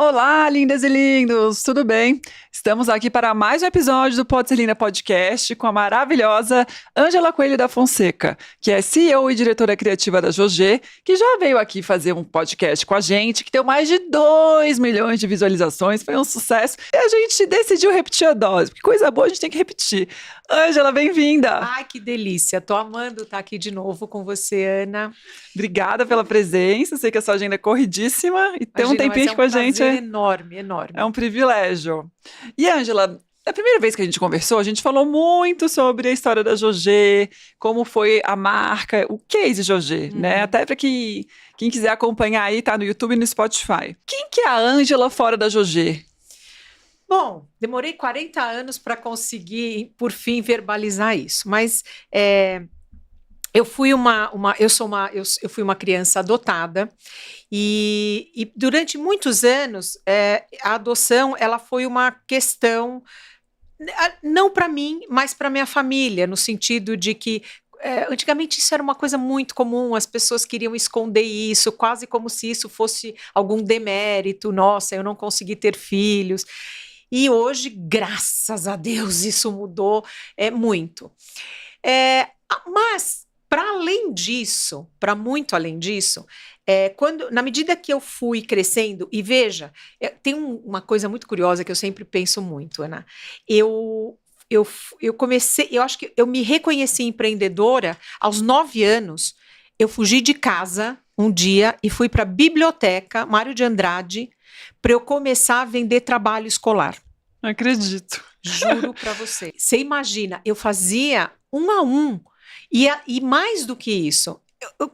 Olá, lindas e lindos, tudo bem? Estamos aqui para mais um episódio do Pode Ser Linda Podcast com a maravilhosa Ângela Coelho da Fonseca, que é CEO e diretora criativa da Jogê, que já veio aqui fazer um podcast com a gente, que deu mais de 2 milhões de visualizações, foi um sucesso, e a gente decidiu repetir a dose, porque coisa boa a gente tem que repetir. Ângela, bem-vinda! Ai, que delícia, tô amando estar aqui de novo com você, Ana. Obrigada pela presença, sei que a sua agenda é corridíssima e ter um tempinho aqui com a gente é enorme, enorme. É um privilégio. E, Ângela, a primeira vez que a gente conversou, a gente falou muito sobre a história da Jogê, como foi a marca, o case Jogê, né? Até para que quem quiser acompanhar aí, tá no YouTube e no Spotify. Quem que é a Ângela fora da Jogê? Bom, demorei 40 anos para conseguir, por fim, verbalizar isso, mas eu fui eu fui uma criança adotada e durante muitos anos a adoção ela foi uma questão não para mim, mas para minha família, no sentido de que antigamente isso era uma coisa muito comum, as pessoas queriam esconder isso, quase como se isso fosse algum demérito, nossa, eu não consegui ter filhos. E hoje, graças a Deus, isso mudou muito. Mas, para além disso, para muito além disso, na medida que eu fui crescendo, e veja, tem uma coisa muito curiosa que eu sempre penso muito, Ana. Eu comecei, eu acho que eu me reconheci empreendedora aos 9 anos. Eu fugi de casa um dia e fui para a biblioteca Mário de Andrade para eu começar a vender trabalho escolar. Não acredito. Juro para você. Você imagina, eu fazia 1 a 1 e mais do que isso.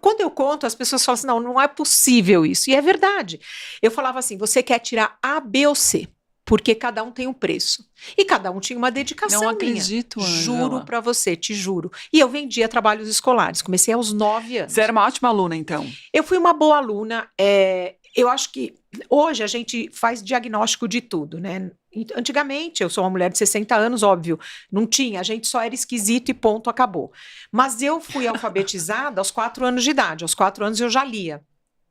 Quando eu conto, as pessoas falam assim, não é possível isso. E é verdade. Eu falava assim, você quer tirar A, B ou C? Porque cada um tem um preço. E cada um tinha uma dedicação Não acredito, minha. Ângela. Juro para você, te juro. E eu vendia trabalhos escolares. Comecei aos 9 anos. Você era uma ótima aluna, então? Eu fui uma boa aluna. Eu acho que hoje a gente faz diagnóstico de tudo, né? Antigamente, eu sou uma mulher de 60 anos, óbvio, não tinha, a gente só era esquisito e ponto, acabou. Mas eu fui alfabetizada aos 4 anos de idade, aos 4 anos eu já lia.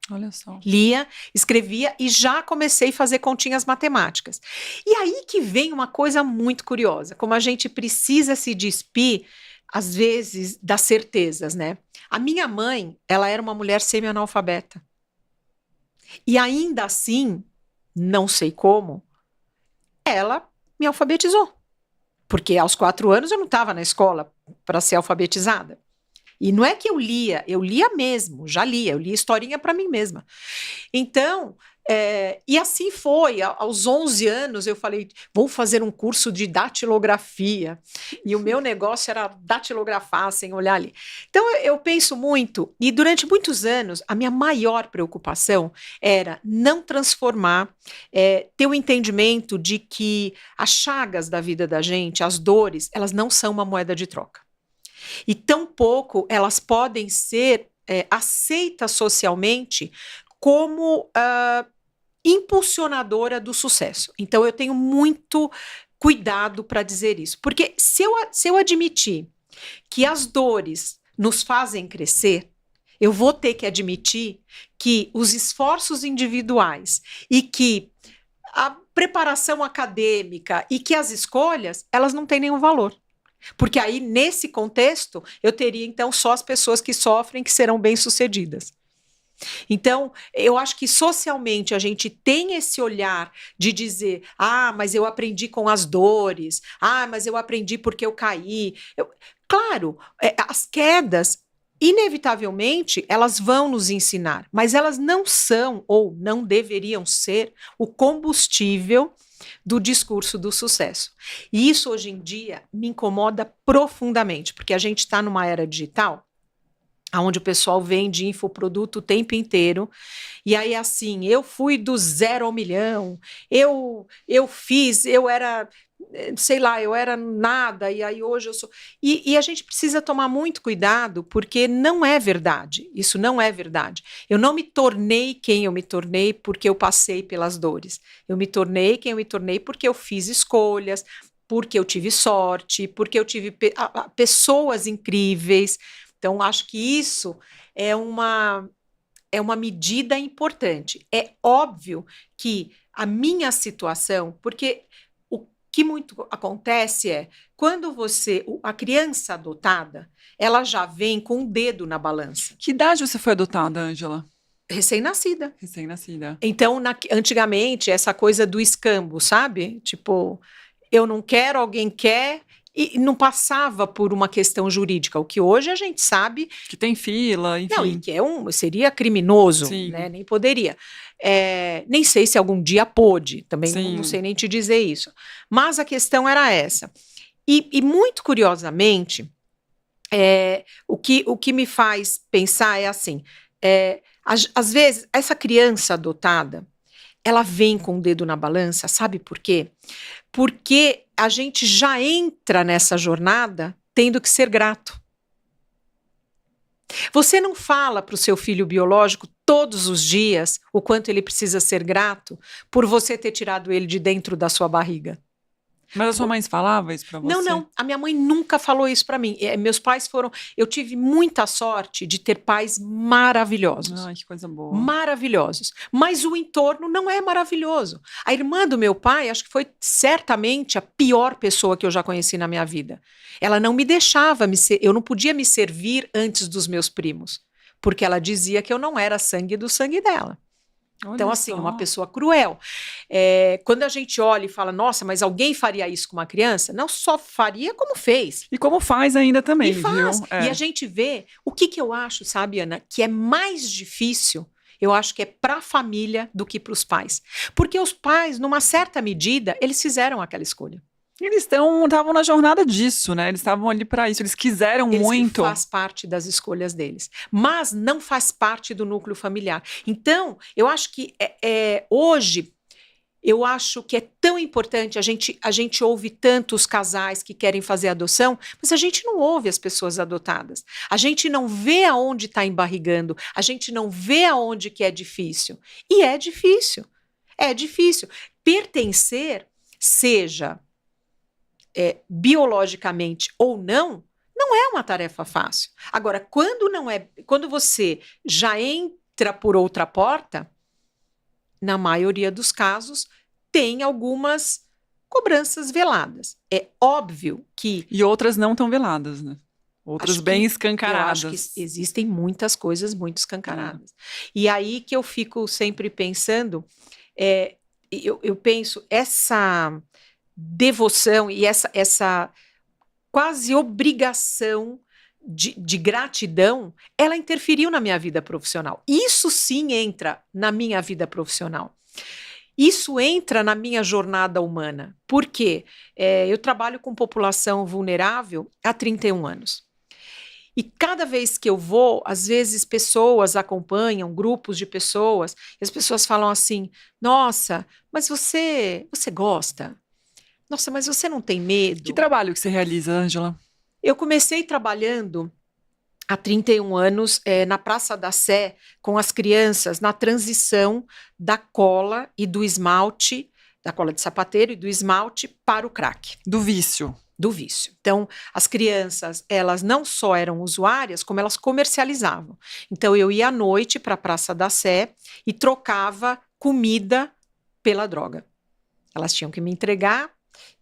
Olha só. Lia, escrevia e já comecei a fazer continhas matemáticas. E aí que vem uma coisa muito curiosa, como a gente precisa se despir, às vezes, das certezas, né? A minha mãe, ela era uma mulher semi-analfabeta. E ainda assim, não sei como, ela me alfabetizou. Porque aos 4 anos eu não estava na escola para ser alfabetizada. E não é que eu lia mesmo, já lia, eu lia historinha para mim mesma. Então, e assim foi, aos 11 anos eu falei, vou fazer um curso de datilografia, e o meu negócio era datilografar sem olhar ali. Então eu penso muito, e durante muitos anos a minha maior preocupação era não transformar, ter o entendimento de que as chagas da vida da gente, as dores, elas não são uma moeda de troca. E tampouco elas podem ser aceitas socialmente como impulsionadora do sucesso. Então eu tenho muito cuidado para dizer isso, porque se eu admitir que as dores nos fazem crescer, eu vou ter que admitir que os esforços individuais e que a preparação acadêmica e que as escolhas, elas não têm nenhum valor. Porque aí, nesse contexto, eu teria, então, só as pessoas que sofrem que serão bem-sucedidas. Então, eu acho que socialmente a gente tem esse olhar de dizer, mas eu aprendi com as dores, mas eu aprendi porque eu caí. Claro, as quedas, inevitavelmente, elas vão nos ensinar, mas elas não são ou não deveriam ser o combustível do discurso do sucesso. E isso, hoje em dia, me incomoda profundamente, porque a gente está numa era digital, onde o pessoal vende infoproduto o tempo inteiro, e aí assim, eu fui do 0 ao milhão, eu fiz, eu era, sei lá, eu era nada, e aí hoje eu sou... E a gente precisa tomar muito cuidado, porque não é verdade, isso não é verdade. Eu não me tornei quem eu me tornei porque eu passei pelas dores. Eu me tornei quem eu me tornei porque eu fiz escolhas, porque eu tive sorte, porque eu tive pessoas incríveis. Então, acho que isso é uma medida importante. É óbvio que a minha situação, porque o que muito acontece é, quando a criança adotada, ela já vem com o dedo na balança, Que idade você foi adotada, Ângela? recém-nascida. Recém-nascida. Então, antigamente, essa coisa do escambo, sabe? Tipo, eu não quero, alguém quer, e não passava por uma questão jurídica, o que hoje a gente sabe. Que tem fila, enfim. Não, e que seria criminoso, Sim. né? Nem poderia. Nem sei se algum dia pôde, também Sim. não sei nem te dizer isso. Mas a questão era essa. E muito curiosamente, o que me faz pensar é assim, às vezes, essa criança adotada, ela vem com o dedo na balança, sabe por quê? Porque a gente já entra nessa jornada tendo que ser grato. Você não fala para o seu filho biológico todos os dias o quanto ele precisa ser grato por você ter tirado ele de dentro da sua barriga. Mas a sua mãe falava isso pra você? Não. A minha mãe nunca falou isso para mim. Meus pais foram... Eu tive muita sorte de ter pais maravilhosos. Ai, que coisa boa. Maravilhosos. Mas o entorno não é maravilhoso. A irmã do meu pai, acho que foi certamente a pior pessoa que eu já conheci na minha vida. Ela não me deixava eu não podia me servir antes dos meus primos, porque ela dizia que eu não era sangue do sangue dela. Olha Então, assim, só. uma pessoa cruel. Quando a gente olha e fala, nossa, mas alguém faria isso com uma criança? Não só faria, como fez. E como faz ainda também, E faz. viu? E a gente vê, o que eu acho, sabe, Ana, que é mais difícil, eu acho que é para a família do que para os pais. Porque os pais, numa certa medida, eles fizeram aquela escolha. Eles estavam na jornada disso, né? Eles estavam ali para isso, eles quiseram muito. Faz parte das escolhas deles, mas não faz parte do núcleo familiar. Então, eu acho que hoje, eu acho que é tão importante, a gente ouve tantos casais que querem fazer adoção, mas a gente não ouve as pessoas adotadas. A gente não vê aonde está embarrigando, a gente não vê aonde que é difícil. E é difícil. É difícil. Pertencer, seja biologicamente ou não é uma tarefa fácil. Agora, quando você já entra por outra porta, na maioria dos casos, tem algumas cobranças veladas. É óbvio que... E outras não tão veladas, né? Outras bem escancaradas. Eu acho que existem muitas coisas muito escancaradas. E aí que eu fico sempre pensando, eu penso, essa devoção e essa quase obrigação de gratidão, ela interferiu na minha vida profissional. Isso sim entra na minha vida profissional. Isso entra na minha jornada humana. Por quê? Eu trabalho com população vulnerável há 31 anos. E cada vez que eu vou, às vezes pessoas acompanham, grupos de pessoas, e as pessoas falam assim, nossa, mas você gosta? Nossa, mas você não tem medo? Que trabalho que você realiza, Ângela? Eu comecei trabalhando há 31 anos na Praça da Sé com as crianças na transição da cola e do esmalte, da cola de sapateiro e do esmalte para o crack. Do vício. Do vício. Então, as crianças, elas não só eram usuárias, como elas comercializavam. Então, eu ia à noite para a Praça da Sé e trocava comida pela droga. Elas tinham que me entregar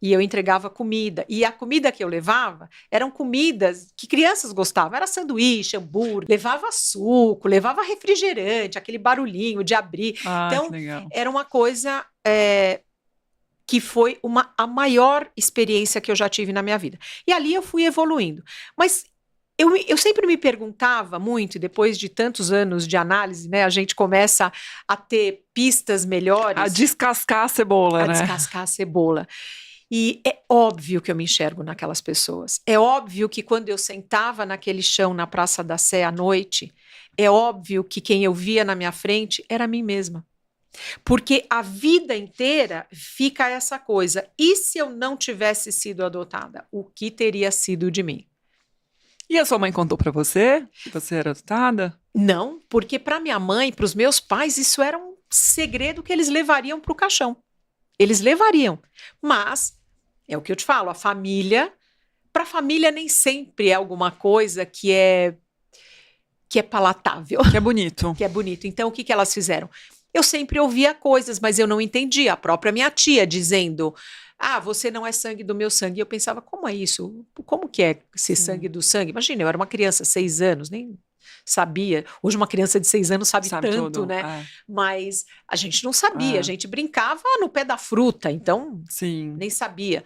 e eu entregava comida. E a comida que eu levava eram comidas que crianças gostavam. Era sanduíche, hambúrguer, levava suco, levava refrigerante, aquele barulhinho de abrir. Então, que legal. Era uma coisa que foi a maior experiência que eu já tive na minha vida. E ali eu fui evoluindo. Mas eu sempre me perguntava muito, e depois de tantos anos de análise, né, a gente começa a ter pistas melhores. A descascar a cebola, né? A descascar a cebola. E é óbvio que eu me enxergo naquelas pessoas. É óbvio que quando eu sentava naquele chão na Praça da Sé à noite, é óbvio que quem eu via na minha frente era a mim mesma. Porque a vida inteira fica essa coisa. E se eu não tivesse sido adotada? O que teria sido de mim? E a sua mãe contou pra você que você era adotada? Não, porque para minha mãe, para os meus pais, isso era um segredo que eles levariam para o caixão. Eles levariam. Mas, é o que eu te falo, para a família nem sempre é alguma coisa que é palatável. Que é bonito. Que é bonito. Então, o que elas fizeram? Eu sempre ouvia coisas, mas eu não entendia. A própria minha tia dizendo: ah, você não é sangue do meu sangue. E eu pensava: como é isso? Como que é ser sangue do sangue? Imagina, eu era uma criança, 6 anos, nem sabia. Hoje uma criança de 6 anos sabe tanto, tudo. né? É. Mas a gente não sabia, É. a gente brincava no pé da fruta, então Sim. nem sabia.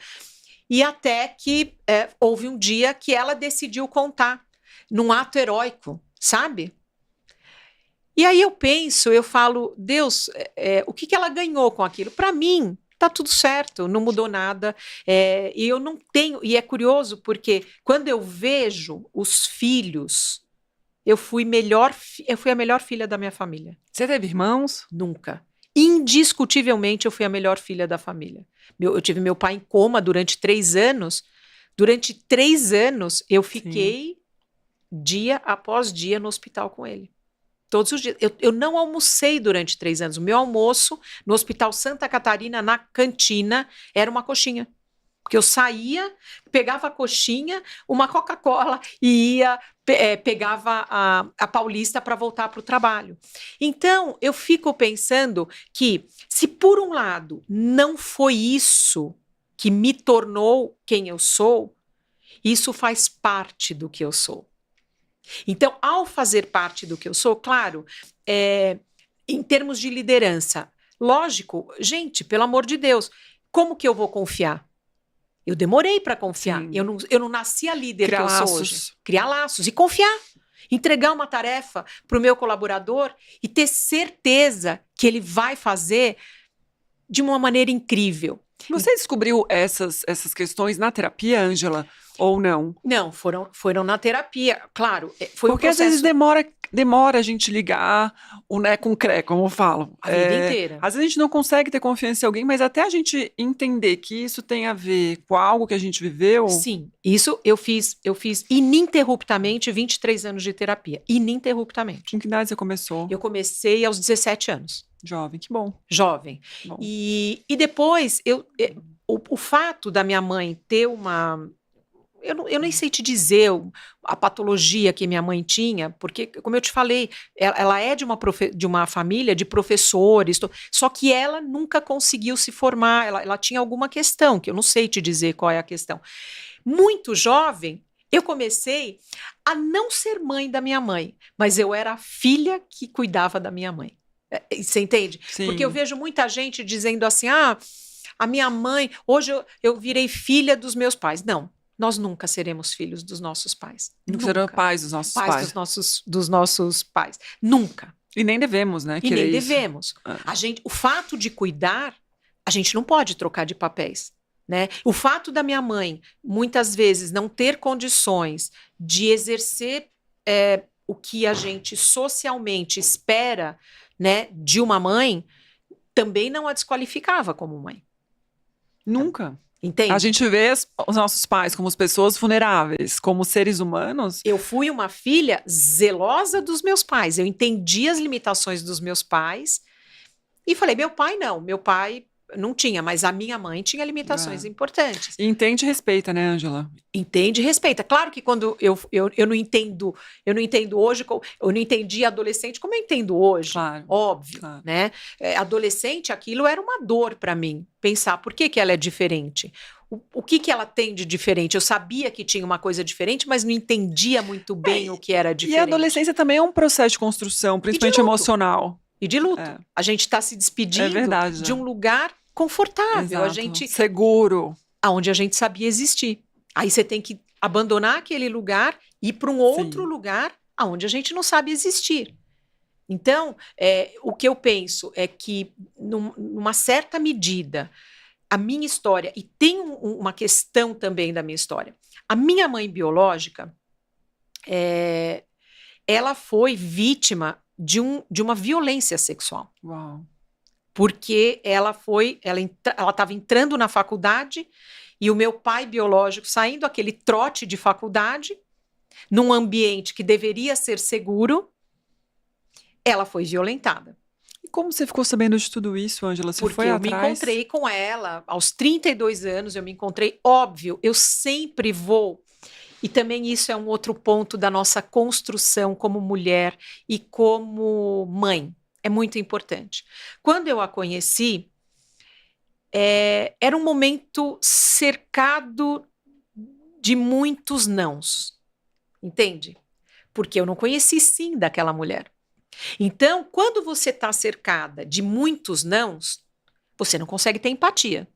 E até que houve um dia que ela decidiu contar, num ato heróico, sabe? E aí eu falo, Deus, o que ela ganhou com aquilo? Para mim, tá tudo certo, não mudou nada. E eu não tenho. E é curioso porque quando eu vejo os filhos, eu fui a melhor filha da minha família. Você teve irmãos? Nunca. Indiscutivelmente, eu fui a melhor filha da família. Eu tive meu pai em coma durante 3 anos. Durante 3 anos, eu fiquei dia após dia no hospital com ele. Todos os dias. Eu não almocei durante 3 anos. O meu almoço no Hospital Santa Catarina, na cantina, era uma coxinha. Porque eu saía, pegava a coxinha, uma Coca-Cola e pegava a Paulista para voltar para o trabalho. Então, eu fico pensando que, se por um lado não foi isso que me tornou quem eu sou, isso faz parte do que eu sou. Então, ao fazer parte do que eu sou, claro, em termos de liderança, lógico, gente, pelo amor de Deus, como que eu vou confiar? Eu demorei para confiar. Eu não nasci a líder que eu sou hoje. Criar laços e confiar. Entregar uma tarefa para o meu colaborador e ter certeza que ele vai fazer de uma maneira incrível. Você descobriu essas questões na terapia, Ângela, ou não? Não, foram na terapia, claro. Foi porque processo... às vezes demora a gente ligar o né com o cré, como eu falo. A vida inteira. Às vezes a gente não consegue ter confiança em alguém, mas até a gente entender que isso tem a ver com algo que a gente viveu. Sim, isso eu fiz ininterruptamente 23 anos de terapia. Ininterruptamente. Com que idade você começou? Eu comecei aos 17 anos. Jovem, que bom. Jovem. Bom. E depois, o fato da minha mãe ter uma... Eu nem sei te dizer a patologia que minha mãe tinha, porque, como eu te falei, ela é de uma família de professores, só que ela nunca conseguiu se formar, ela tinha alguma questão, que eu não sei te dizer qual é a questão. Muito jovem, eu comecei a não ser mãe da minha mãe, mas eu era a filha que cuidava da minha mãe. Você entende? Sim. Porque eu vejo muita gente dizendo assim, a minha mãe, hoje eu virei filha dos meus pais. Não. Nós nunca seremos filhos dos nossos pais. Nunca seremos pais dos nossos pais. Dos nossos pais. Nunca. E nem devemos, né? E nem devemos. O fato de cuidar, a gente não pode trocar de papéis. Né? O fato da minha mãe, muitas vezes, não ter condições de exercer o que a gente socialmente espera, né, de uma mãe, também não a desqualificava como mãe. Nunca. Entende? A gente vê os nossos pais como pessoas vulneráveis, como seres humanos. Eu fui uma filha zelosa dos meus pais. Eu entendi as limitações dos meus pais e falei, meu pai não tinha, mas a minha mãe tinha limitações importantes. E entende e respeita, né, Ângela? Entende e respeita. Claro que quando eu não entendo hoje, eu não entendi adolescente como eu entendo hoje. Claro, óbvio, claro. Né? Adolescente, aquilo era uma dor para mim, pensar por que ela é diferente. O que ela tem de diferente? Eu sabia que tinha uma coisa diferente, mas não entendia muito bem o que era diferente. E a adolescência também é um processo de construção, principalmente emocional. E de luto. A gente está se despedindo de um lugar confortável. Exato. A gente seguro. Onde a gente sabia existir. Aí você tem que abandonar aquele lugar e ir para um outro lugar onde a gente não sabe existir. Então, o que eu penso é que, numa certa medida, a minha história, e tem uma questão também da minha história, a minha mãe biológica, ela foi vítima de uma violência sexual. Uau. Porque ela estava entrando na faculdade e o meu pai biológico saindo aquele trote de faculdade, num ambiente que deveria ser seguro, ela foi violentada. E como você ficou sabendo de tudo isso, Ângela? Você foi atrás? Porque eu me encontrei com ela, aos 32 anos eu me encontrei, óbvio, eu sempre vou. E também isso é um outro ponto da nossa construção como mulher e como mãe. é muito importante. Quando eu a conheci, era um momento cercado de muitos nãos, entende? Porque eu não conheci sim daquela mulher. Então, quando você está cercada de muitos nãos, você não consegue ter empatia.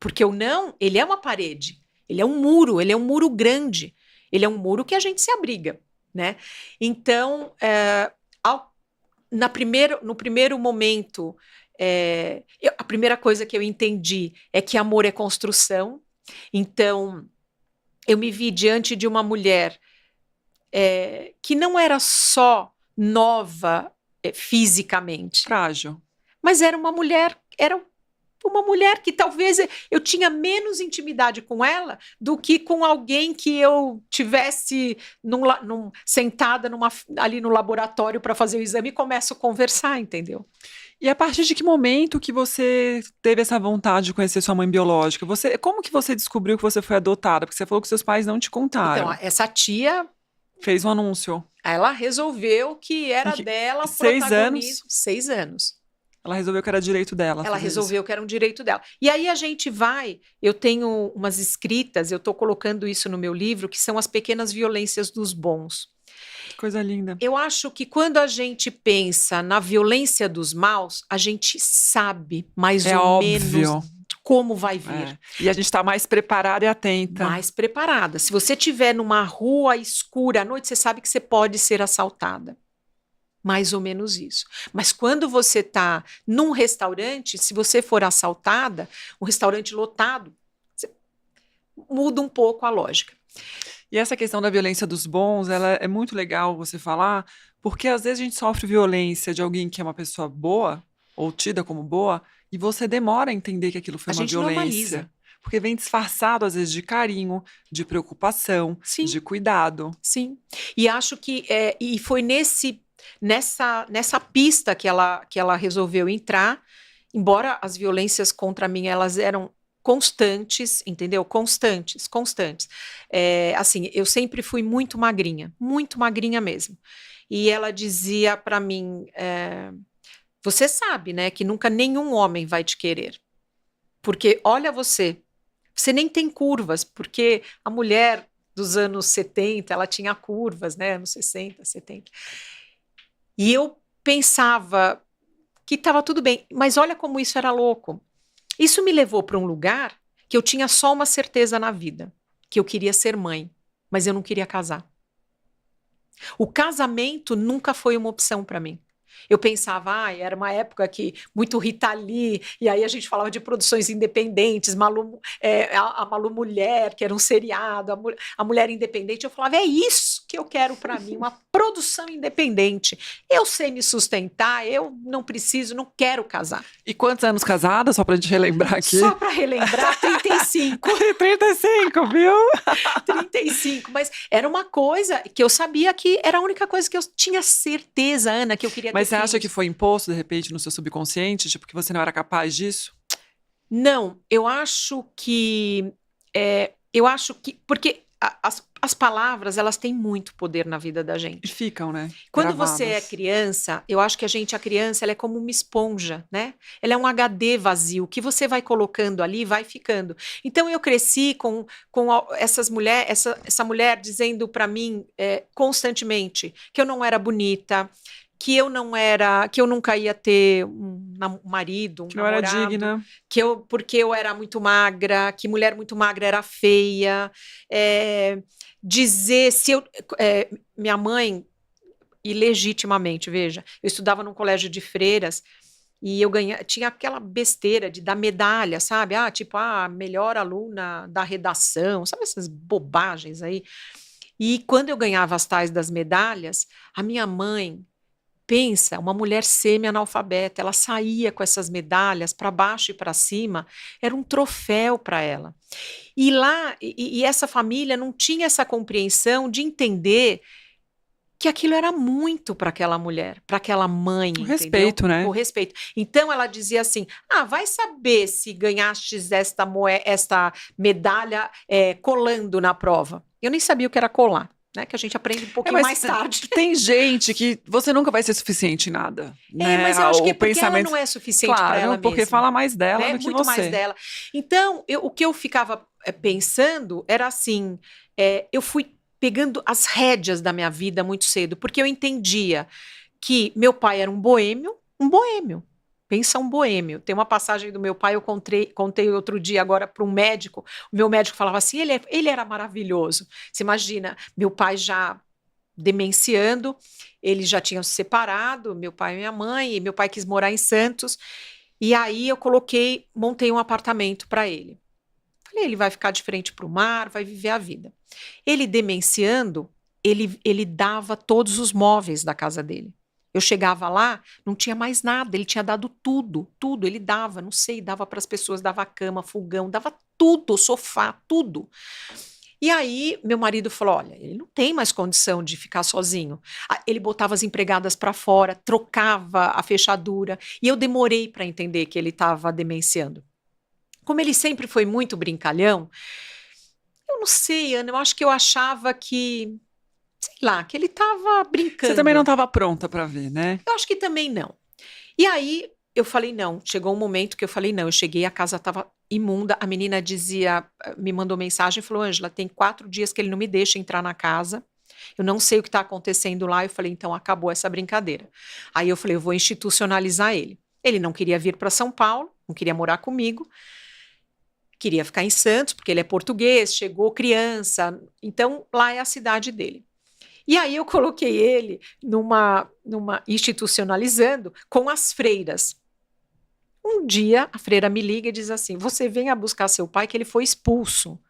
Porque o não, ele é uma parede, ele é um muro grande, ele é um muro que a gente se abriga, né? Então, no primeiro momento, a primeira coisa que eu entendi é que amor é construção. Então, eu me vi diante de uma mulher que não era só nova fisicamente, Frágil. mas era uma mulher que talvez eu tinha menos intimidade com ela do que com alguém que eu tivesse sentada ali no laboratório para fazer o exame e começo a conversar, entendeu? E a partir de que momento que você teve essa vontade de conhecer sua mãe biológica? Como que você descobriu que você foi adotada? Porque você falou que seus pais não te contaram. Então, essa tia Fez um anúncio. ela resolveu que era dela, 6 anos? 6 anos. Ela resolveu que era direito dela. Ela resolveu que era um direito dela. E aí a gente eu tenho umas escritas, eu estou colocando isso no meu livro, que são as pequenas violências dos bons. Que coisa linda. Eu acho que quando a gente pensa na violência dos maus, a gente sabe mais ou menos como vai vir. E a gente está mais preparada e atenta. Mais preparada. Se você estiver numa rua escura à noite, você sabe que você pode ser assaltada. Mais ou menos isso. Mas quando você está num restaurante, se você for assaltada, um restaurante lotado, muda um pouco a lógica. E essa questão da violência dos bons, ela é muito legal você falar, porque às vezes a gente sofre violência de alguém que é uma pessoa boa, ou tida como boa, e você demora a entender que aquilo foi uma violência. Normaliza. Porque vem disfarçado, às vezes, de carinho, de preocupação, sim, de cuidado. Sim. E acho que e foi nessa pista que ela resolveu entrar, embora as violências contra mim elas eram constantes, entendeu? Constantes. Assim, eu sempre fui muito magrinha mesmo. E ela dizia para mim, você sabe, né, que nunca nenhum homem vai te querer, porque olha você nem tem curvas, porque a mulher dos anos 70, ela tinha curvas, né, anos 60, 70. E eu pensava que estava tudo bem, mas olha como isso era louco. Isso me levou para um lugar que eu tinha só uma certeza na vida, que eu queria ser mãe, mas eu não queria casar. O casamento nunca foi uma opção para mim. Eu pensava, era uma época que muito Rita Lee, e aí a gente falava de produções independentes, a Malu Mulher, que era um seriado, a Mulher Independente. Eu falava, é isso que eu quero para mim, uma produção independente. Eu sei me sustentar, eu não quero casar. E quantos anos casada, só pra gente relembrar aqui? Só pra relembrar, 35. 35, viu? 35, mas era uma coisa que eu sabia que era a única coisa que eu tinha certeza, Ana, que eu queria ter. Mas você acha que foi imposto, de repente, no seu subconsciente? Tipo, que você não era capaz disso? Não, eu acho que... porque as palavras, elas têm muito poder na vida da gente. E ficam, né? Quando gravadas. Você é criança, eu acho que a criança, ela é como uma esponja, né? Ela é um HD vazio, que você vai colocando ali, vai ficando. Então, eu cresci com essa mulher dizendo para mim constantemente que eu não era bonita, que eu nunca ia ter um marido, um namorado, não era digna, porque eu era muito magra, que mulher muito magra era feia, dizer minha mãe, ilegitimamente, veja, eu estudava num colégio de freiras e tinha aquela besteira de dar medalha, sabe? Melhor aluna da redação, sabe essas bobagens aí? E quando eu ganhava as tais das medalhas, a minha mãe, pensa, uma mulher semi-analfabeta, ela saía com essas medalhas para baixo e para cima, era um troféu para ela. E lá, e essa família não tinha essa compreensão de entender que aquilo era muito para aquela mulher, para aquela mãe. O respeito, né? O respeito. Então ela dizia assim: vai saber se ganhastes esta medalha colando na prova. Eu nem sabia o que era colar. né? Que a gente aprende um pouquinho mais tarde. Tem gente que você nunca vai ser suficiente em nada. Né? Mas eu acho que porque ela não é suficiente para ela porque mesma. fala mais dela, né? Do que muito você. mais dela. Então, o que eu ficava pensando era assim, eu fui pegando as rédeas da minha vida muito cedo, porque eu entendia que meu pai era um boêmio. Pensa um boêmio. Tem uma passagem do meu pai, eu contei outro dia agora para um médico. O meu médico falava assim, ele era maravilhoso. Você imagina, meu pai já demenciando, eles já tinham se separado, meu pai e minha mãe, e meu pai quis morar em Santos, e aí eu montei um apartamento para ele. Falei, ele vai ficar de frente para o mar, vai viver a vida. Ele demenciando, ele dava todos os móveis da casa dele. Eu chegava lá, não tinha mais nada, ele tinha dado tudo, ele dava, não sei, dava para as pessoas, dava cama, fogão, dava tudo, sofá, tudo. E aí, meu marido falou, olha, ele não tem mais condição de ficar sozinho. Ele botava as empregadas para fora, trocava a fechadura, e eu demorei para entender que ele estava demenciando. Como ele sempre foi muito brincalhão, eu não sei, Ana, eu acho que eu achava que, sei lá, que ele estava brincando. Você também não estava pronta para ver, né? Eu acho que também não. E aí eu falei não, chegou um momento que eu falei não, eu cheguei, a casa estava imunda, a menina me mandou mensagem e falou, Ângela, tem 4 dias que ele não me deixa entrar na casa, eu não sei o que está acontecendo lá. Eu falei, então acabou essa brincadeira. Aí eu falei, eu vou institucionalizar ele. Ele não queria vir para São Paulo, não queria morar comigo, queria ficar em Santos, porque ele é português, chegou criança, então lá é a cidade dele. E aí eu coloquei ele numa institucionalizando com as freiras. Um dia a freira me liga e diz assim, você venha buscar seu pai que ele foi expulso.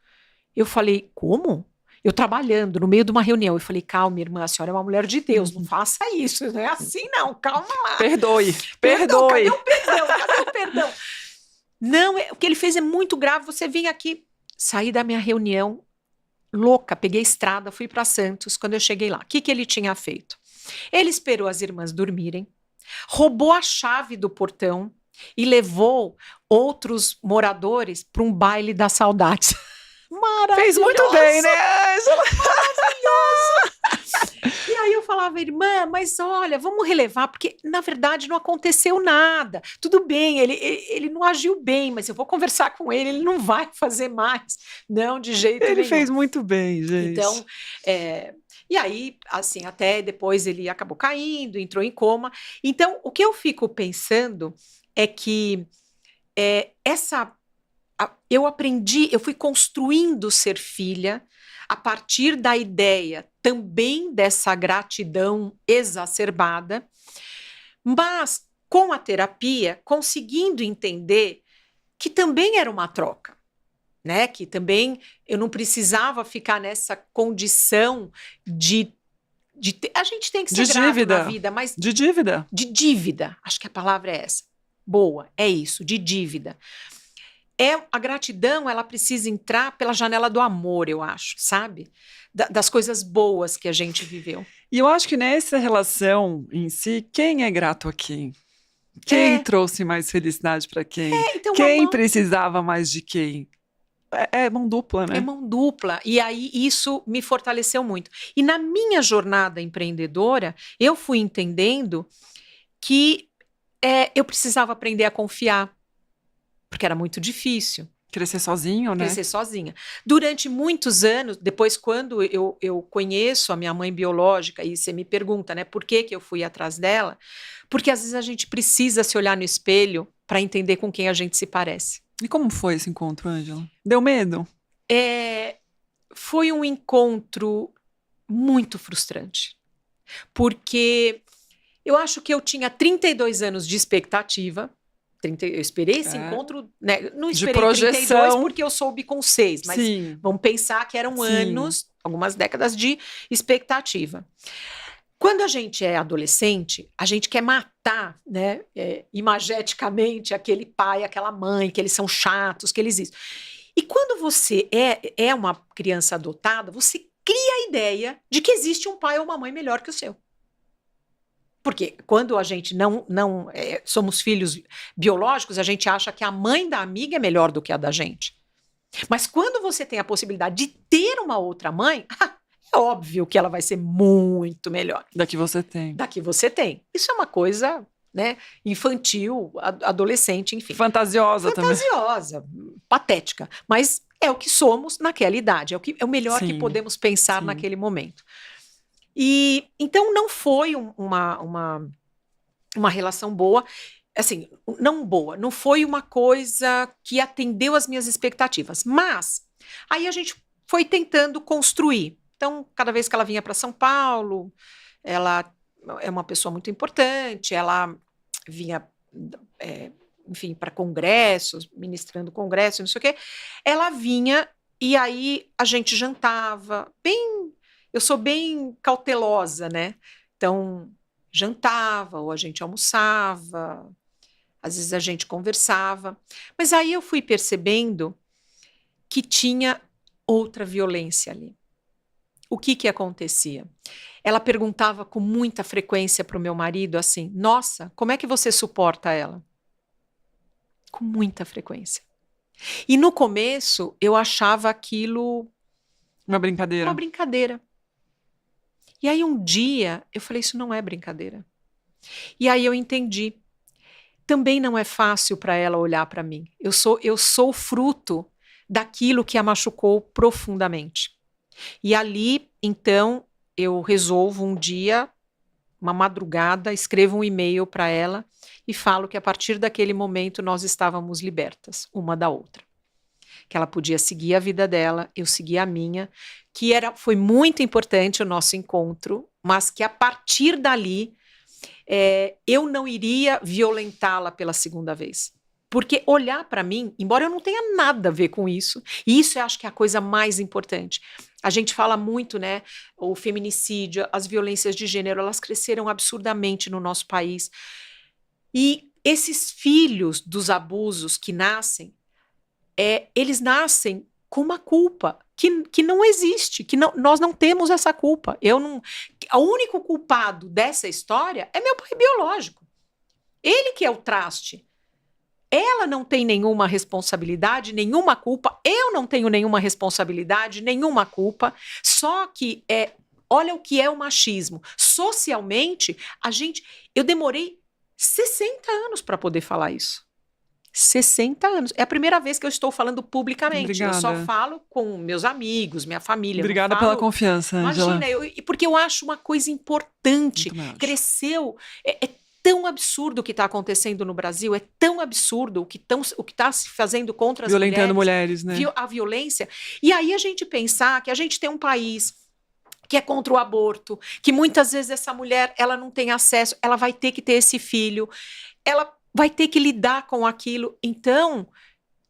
Eu falei, como? Eu trabalhando no meio de uma reunião. Eu falei, calma, irmã, a senhora é uma mulher de Deus, não faça isso, não é assim não, calma lá. Perdoe. Cadê o perdão? Cadê o perdão? Não, o que ele fez é muito grave, você vem aqui. Saí da minha reunião, louca, peguei a estrada, fui para Santos. Quando eu cheguei lá, o que ele tinha feito? Ele esperou as irmãs dormirem, roubou a chave do portão e levou outros moradores para um baile da saudade. Maravilhoso! Fez muito bem, né, Ângela? Maravilhoso! E aí eu falava, irmã, mas olha, vamos relevar, porque na verdade não aconteceu nada. Tudo bem, ele não agiu bem, mas eu vou conversar com ele não vai fazer mais. Não, de jeito nenhum. Ele fez muito bem, gente. Então, e aí, assim, até depois ele acabou caindo, entrou em coma. Então, o que eu fico pensando é que eu fui construindo ser filha a partir da ideia também dessa gratidão exacerbada, mas com a terapia conseguindo entender que também era uma troca, né? Que também eu não precisava ficar nessa condição a gente tem que ser grato na vida, mas de dívida. De dívida, acho que a palavra é essa. Boa, é isso, de dívida. A gratidão, ela precisa entrar pela janela do amor, eu acho, sabe? Das coisas boas que a gente viveu. E eu acho que nessa relação em si, quem é grato a quem? Quem trouxe mais felicidade para quem? Então quem precisava mais de quem? É mão dupla, né? É mão dupla. E aí isso me fortaleceu muito. E na minha jornada empreendedora, eu fui entendendo que eu precisava aprender a confiar. Porque era muito difícil. Crescer sozinho, né? Crescer sozinha. Durante muitos anos, depois quando eu conheço a minha mãe biológica, e você me pergunta, né, por que eu fui atrás dela? Porque às vezes a gente precisa se olhar no espelho para entender com quem a gente se parece. E como foi esse encontro, Ângela? Deu medo? Foi um encontro muito frustrante. Porque eu acho que eu tinha 32 anos de expectativa. Eu esperei esse encontro, né? Não esperei 32 porque eu soube com 6, mas vamos pensar que eram anos, algumas décadas de expectativa. Quando a gente é adolescente, a gente quer matar, né, imageticamente aquele pai, aquela mãe, que eles são chatos, que eles isso. E quando você é uma criança adotada, você cria a ideia de que existe um pai ou uma mãe melhor que o seu. Porque quando a gente não somos filhos biológicos, a gente acha que a mãe da amiga é melhor do que a da gente. Mas quando você tem a possibilidade de ter uma outra mãe, é óbvio que ela vai ser muito melhor Da que você tem. da que você tem. Isso é uma coisa, né, infantil, adolescente, enfim. Fantasiosa também. Fantasiosa, patética, mas é o que somos naquela idade, é o melhor que Sim, podemos pensar sim. naquele momento. E então não foi uma relação boa, assim, não boa, não foi uma coisa que atendeu às minhas expectativas, mas aí a gente foi tentando construir. Então, cada vez que ela vinha para São Paulo, ela é uma pessoa muito importante, ela vinha, enfim, para congressos, ministrando congressos, não sei o quê. Ela vinha e aí a gente jantava, eu sou bem cautelosa, né? Então, jantava ou a gente almoçava, às vezes a gente conversava. Mas aí eu fui percebendo que tinha outra violência ali. O que acontecia? Ela perguntava com muita frequência para o meu marido assim: nossa, como é que você suporta ela? Com muita frequência. E no começo eu achava aquilo Uma brincadeira. uma brincadeira. E aí um dia eu falei: isso não é brincadeira. E aí eu entendi. Também não é fácil para ela olhar para mim. Eu sou fruto daquilo que a machucou profundamente. E ali, então, eu resolvo um dia, uma madrugada, escrevo um e-mail para ela e falo que a partir daquele momento nós estávamos libertas, uma da outra. Que ela podia seguir a vida dela, eu seguia a minha, que foi muito importante o nosso encontro, mas que a partir dali eu não iria violentá-la pela segunda vez. Porque olhar para mim, embora eu não tenha nada a ver com isso, e isso eu acho que é a coisa mais importante. A gente fala muito, né? O feminicídio, as violências de gênero, elas cresceram absurdamente no nosso país. E esses filhos dos abusos que nascem, eles nascem com uma culpa que não existe, nós não temos essa culpa. O único culpado dessa história é meu pai biológico. Ele que é o traste. Ela não tem nenhuma responsabilidade, nenhuma culpa. Eu não tenho nenhuma responsabilidade, nenhuma culpa. Só que olha o que é o machismo. Socialmente, eu demorei 60 anos para poder falar isso. 60 anos. É a primeira vez que eu estou falando publicamente. Obrigada. Eu só falo com meus amigos, minha família. Obrigada pela confiança, Ângela. Imagina, porque eu acho uma coisa importante. Cresceu. É tão absurdo o que está acontecendo no Brasil, é tão absurdo o que está se fazendo contra as mulheres. Violentando mulheres, né? A violência. E aí a gente pensar que a gente tem um país que é contra o aborto, que muitas vezes essa mulher ela não tem acesso, ela vai ter que ter esse filho, ela vai ter que lidar com aquilo. Então,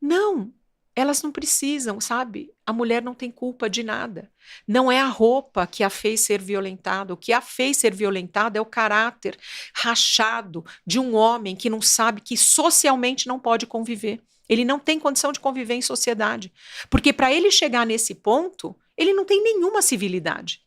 não, elas não precisam, sabe? A mulher não tem culpa de nada. Não é a roupa que a fez ser violentada. O que a fez ser violentada é o caráter rachado de um homem que não sabe que socialmente não pode conviver. Ele não tem condição de conviver em sociedade. Porque para ele chegar nesse ponto, ele não tem nenhuma civilidade.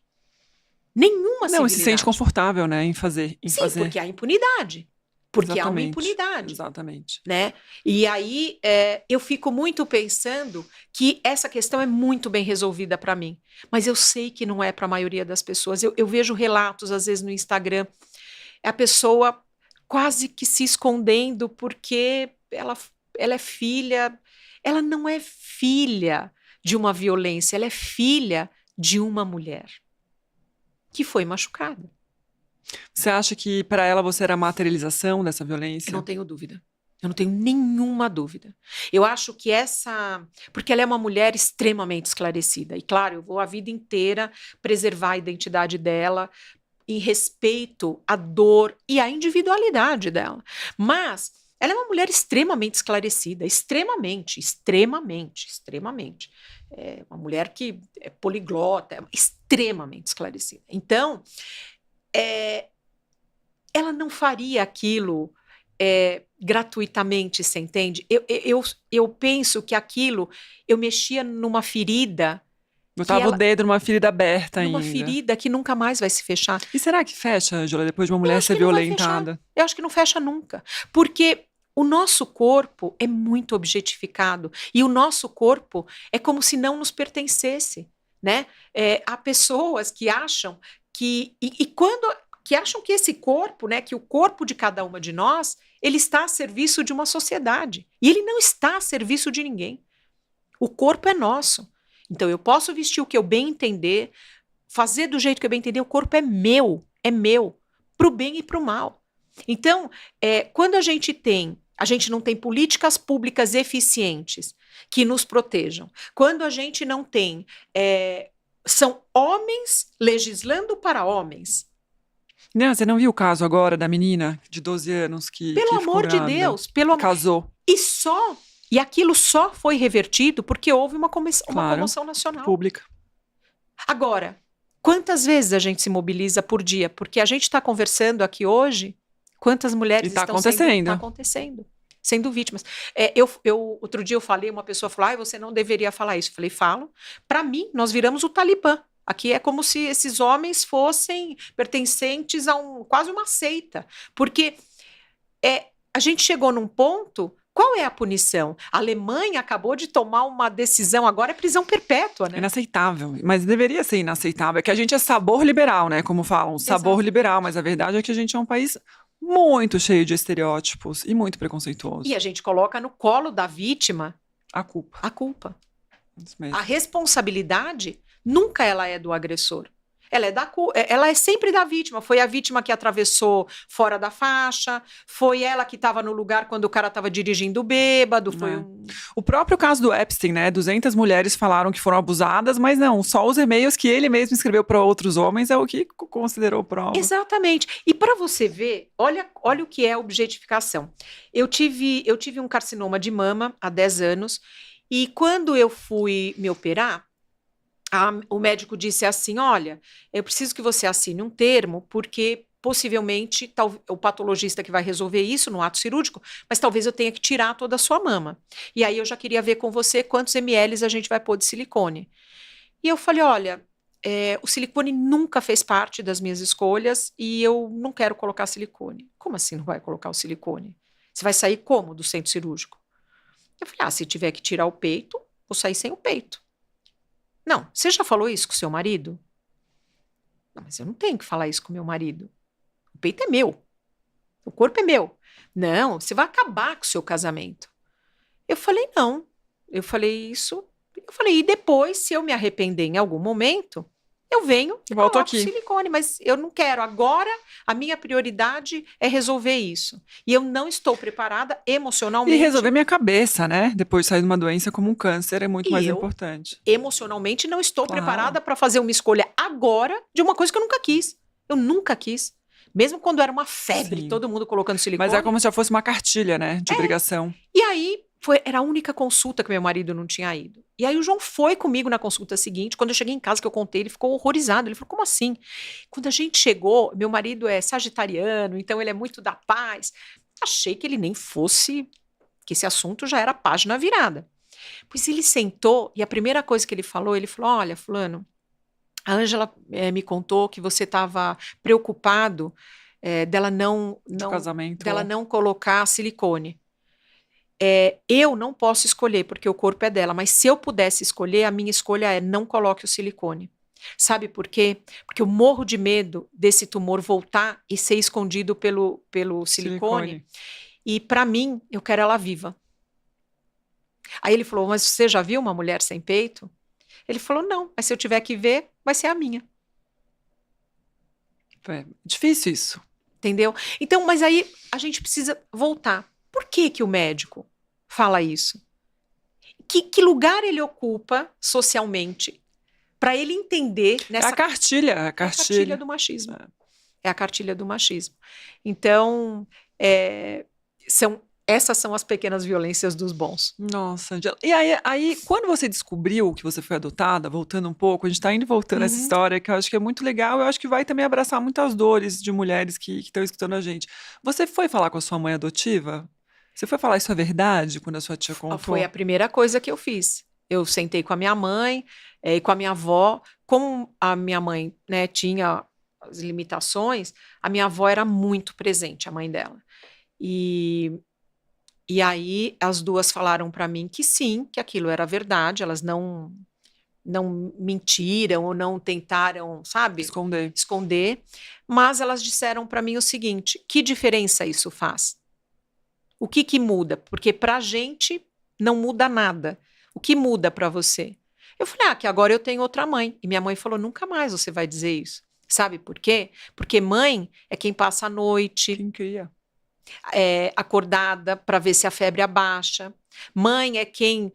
Nenhuma civilidade. Não, e se sente confortável, né, em fazer. Sim, porque há impunidade. Porque exatamente, há uma impunidade. Exatamente. Né? E aí eu fico muito pensando que essa questão é muito bem resolvida para mim. Mas eu sei que não é para a maioria das pessoas. Eu vejo relatos, às vezes, no Instagram, a pessoa quase que se escondendo porque ela é filha. Ela não é filha de uma violência, ela é filha de uma mulher que foi machucada. Você acha que para ela você era a materialização dessa violência? Eu não tenho dúvida. Eu não tenho nenhuma dúvida. Eu acho que porque ela é uma mulher extremamente esclarecida. E claro, eu vou a vida inteira preservar a identidade dela em respeito à dor e à individualidade dela. Mas ela é uma mulher extremamente esclarecida, extremamente. É uma mulher que é poliglota, é extremamente esclarecida. Então, ela não faria aquilo gratuitamente, você entende? Eu penso que aquilo, eu mexia numa ferida. Botava o dedo numa ferida aberta ainda. Numa ferida que nunca mais vai se fechar. E será que fecha, Ângela, depois de uma mulher ser violentada? Eu acho que não fecha nunca. Porque o nosso corpo é muito objetificado. E o nosso corpo é como se não nos pertencesse. né? Há pessoas que acham que acham que esse corpo, né, que o corpo de cada uma de nós, ele está a serviço de uma sociedade. E ele não está a serviço de ninguém. O corpo é nosso. Então eu posso vestir o que eu bem entender, fazer do jeito que eu bem entender, o corpo é meu, para o bem e para o mal. Então, quando a gente não tem políticas públicas eficientes que nos protejam, quando a gente não tem, são homens legislando para homens. Não, você não viu o caso agora da menina de 12 anos que Pelo ficou amor de grávida, Deus, casou. E aquilo só foi revertido porque houve uma Claro, comoção nacional. Pública. Agora, quantas vezes a gente se mobiliza por dia? Porque a gente está conversando aqui hoje, quantas mulheres E tá estão acontecendo. Tá acontecendo, sendo vítimas. Outro dia eu falei, uma pessoa falou, você não deveria falar isso. Eu falei, falo. Para mim, nós viramos o Talibã. Aqui é como se esses homens fossem pertencentes a quase uma seita. Porque a gente chegou num ponto. Qual é a punição? A Alemanha acabou de tomar uma decisão, agora é prisão perpétua, né? Inaceitável, mas deveria ser inaceitável. É que a gente é sabor liberal, né? Como falam, sabor liberal, mas a verdade é que a gente é um país muito cheio de estereótipos e muito preconceituoso. E a gente coloca no colo da vítima a culpa. A culpa. Isso mesmo. A responsabilidade nunca ela é do agressor. Ela é sempre da vítima. Foi a vítima que atravessou fora da faixa, foi ela que estava no lugar quando o cara estava dirigindo bêbado. O próprio caso do Epstein, né? 200 mulheres falaram que foram abusadas, mas não, só os e-mails que ele mesmo escreveu para outros homens é o que considerou prova. Exatamente. E para você ver, olha o que é objetificação. Eu tive um carcinoma de mama há 10 anos e quando eu fui me operar, o médico disse assim, olha, eu preciso que você assine um termo, porque possivelmente o patologista que vai resolver isso no ato cirúrgico, mas talvez eu tenha que tirar toda a sua mama. E aí eu já queria ver com você quantos ml a gente vai pôr de silicone. E eu falei, olha, o silicone nunca fez parte das minhas escolhas e eu não quero colocar silicone. Como assim não vai colocar o silicone? Você vai sair como do centro cirúrgico? Eu falei, se tiver que tirar o peito, vou sair sem o peito. Não, você já falou isso com o seu marido? Não, mas eu não tenho que falar isso com o meu marido. O peito é meu. O corpo é meu. Não, você vai acabar com o seu casamento. Eu falei, não. Eu falei isso. Eu falei, e depois, se eu me arrepender em algum momento, eu venho e volto coloco aqui. Silicone, mas eu não quero. Agora, a minha prioridade é resolver isso. E eu não estou preparada emocionalmente. E resolver minha cabeça, né? Depois de sair de uma doença como um câncer é muito mais importante. Emocionalmente não estou preparada para fazer uma escolha agora de uma coisa que eu nunca quis. Eu nunca quis. Mesmo quando era uma febre, todo mundo colocando silicone. Mas é como se já fosse uma cartilha, né? De obrigação. E aí, era a única consulta que meu marido não tinha ido. E aí o João foi comigo na consulta seguinte. Quando eu cheguei em casa, que eu contei, ele ficou horrorizado. Ele falou, como assim? Quando a gente chegou, meu marido é sagitariano, então ele é muito da paz. Achei que ele nem fosse, que esse assunto já era página virada. Pois ele sentou e a primeira coisa que ele falou, olha, fulano, a Ângela me contou que você estava preocupado dela não colocar silicone. Eu não posso escolher, porque o corpo é dela, mas se eu pudesse escolher, a minha escolha é não coloque o silicone. Sabe por quê? Porque eu morro de medo desse tumor voltar e ser escondido pelo silicone. E para mim, eu quero ela viva. Aí ele falou, mas você já viu uma mulher sem peito? Ele falou, não, mas se eu tiver que ver, vai ser a minha. É difícil isso. Entendeu? Então, mas aí a gente precisa voltar. Por que o médico fala isso? Que lugar ele ocupa socialmente para ele entender nessa... É a cartilha. A cartilha do machismo. É a cartilha do machismo. Então, essas são as pequenas violências dos bons. Nossa, Angela. E aí, quando você descobriu que você foi adotada, voltando um pouco, a gente está indo e voltando essa história, que eu acho que é muito legal, eu acho que vai também abraçar muitas dores de mulheres que estão escutando a gente. Você foi falar com a sua mãe adotiva? Você foi falar isso é verdade quando a sua tia contou? Foi a primeira coisa que eu fiz. Eu sentei com a minha mãe e com a minha avó. Como a minha mãe, né, tinha as limitações, a minha avó era muito presente, a mãe dela. E aí as duas falaram para mim que sim, que aquilo era verdade, elas não não mentiram ou não tentaram, sabe, Esconder. mas elas disseram para mim o seguinte: que diferença isso faz? O que muda? Porque pra gente não muda nada. O que muda para você? Eu falei, que agora eu tenho outra mãe. E minha mãe falou, nunca mais você vai dizer isso. Sabe por quê? Porque mãe é quem passa a noite Quem cria. Acordada para ver se a febre abaixa. Mãe é quem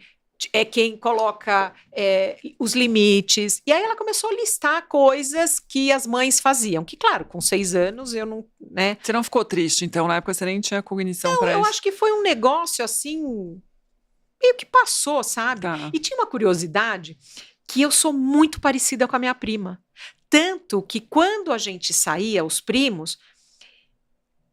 coloca os limites. E aí ela começou a listar coisas que as mães faziam. Que, claro, com 6 anos eu não, né? Você não ficou triste, então? Na época você nem tinha cognição para isso? Eu acho que foi um negócio assim, meio que passou, sabe? Tá. E tinha uma curiosidade que eu sou muito parecida com a minha prima. Tanto que quando a gente saía, os primos,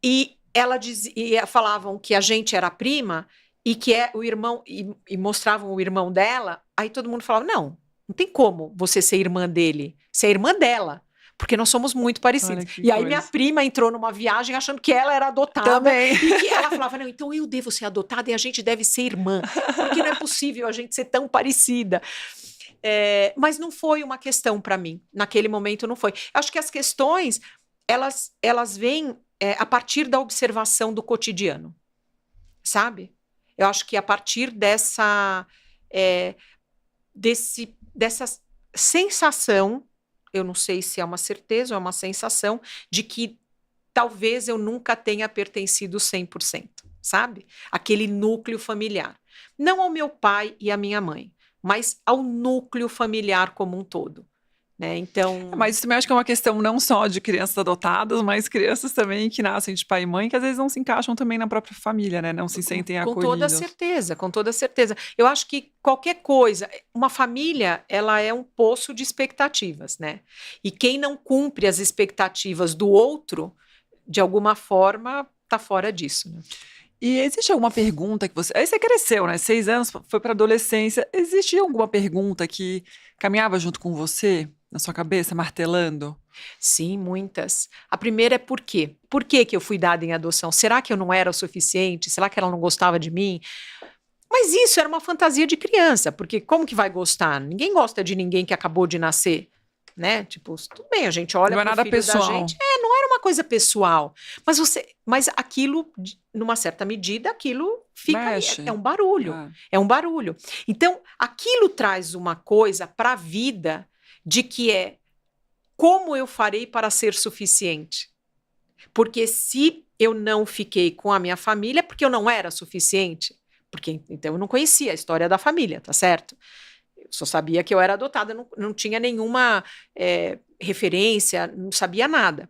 e ela dizia, falavam que a gente era prima e que é o irmão, e mostravam o irmão dela, aí todo mundo falava, não tem como você ser irmã dele, ser irmã dela, porque nós somos muito parecidos. E aí minha prima entrou numa viagem achando que ela era adotada. Também. E que ela falava, não, então eu devo ser adotada e a gente deve ser irmã, porque não é possível a gente ser tão parecida. Mas não foi uma questão para mim, naquele momento não foi. Acho que as questões, elas vêm a partir da observação do cotidiano, sabe? Eu acho que a partir dessa sensação, eu não sei se é uma certeza ou é uma sensação, de que talvez eu nunca tenha pertencido 100%, sabe? Aquele núcleo familiar. Não ao meu pai e à minha mãe, mas ao núcleo familiar como um todo. Né? Então... Mas isso também acho que é uma questão não só de crianças adotadas, mas crianças também que nascem de pai e mãe, que às vezes não se encaixam também na própria família, né? Não se sentem acolhidos. Com toda certeza. Eu acho que qualquer coisa, uma família, ela é um poço de expectativas, né? E quem não cumpre as expectativas do outro, de alguma forma, tá fora disso, né? E existe alguma pergunta que você... Aí você cresceu, né? 6 anos, foi para adolescência. Existe alguma pergunta que caminhava junto com você, na sua cabeça, martelando? Sim, muitas. A primeira é por quê? Por que eu fui dada em adoção? Será que eu não era o suficiente? Será que ela não gostava de mim? Mas isso era uma fantasia de criança, porque como que vai gostar? Ninguém gosta de ninguém que acabou de nascer, né? Tipo, tudo bem, a gente olha para o filho pessoal da gente. Não era uma coisa pessoal. Mas aquilo, numa certa medida, aquilo fica... É um barulho. É um barulho. Então, aquilo traz uma coisa para a vida de que como eu farei para ser suficiente? Porque se eu não fiquei com a minha família, porque eu não era suficiente. Porque então eu não conhecia a história da família, tá certo? Eu só sabia que eu era adotada, não tinha nenhuma referência, não sabia nada.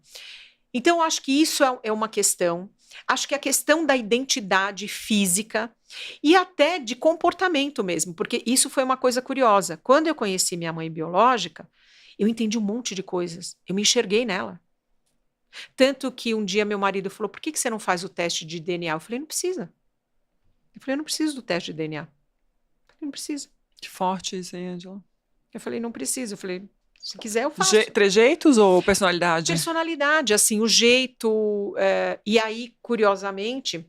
Então, eu acho que isso é uma questão. Acho que a questão da identidade física e até de comportamento mesmo, porque isso foi uma coisa curiosa. Quando eu conheci minha mãe biológica, eu entendi um monte de coisas. Eu me enxerguei nela. Tanto que um dia meu marido falou, por que você não faz o teste de DNA? Eu falei, não precisa. Eu não preciso do teste de DNA. Eu falei, não precisa. Que forte isso, hein, Ângela? Eu falei, não preciso. Eu falei, se quiser eu faço. Trejeitos ou personalidade? Personalidade, assim, o jeito. E aí, curiosamente,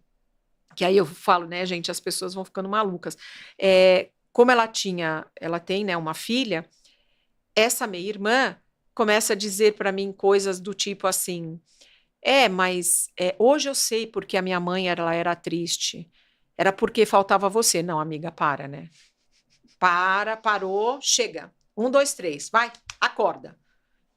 que aí eu falo, né, gente, as pessoas vão ficando malucas. Como ela tem, né, uma filha, essa minha irmã começa a dizer para mim coisas do tipo assim, mas hoje eu sei porque a minha mãe ela era triste. Era porque faltava você. Não, amiga, para, né? Parou, chega. 1, 2, 3, vai, acorda.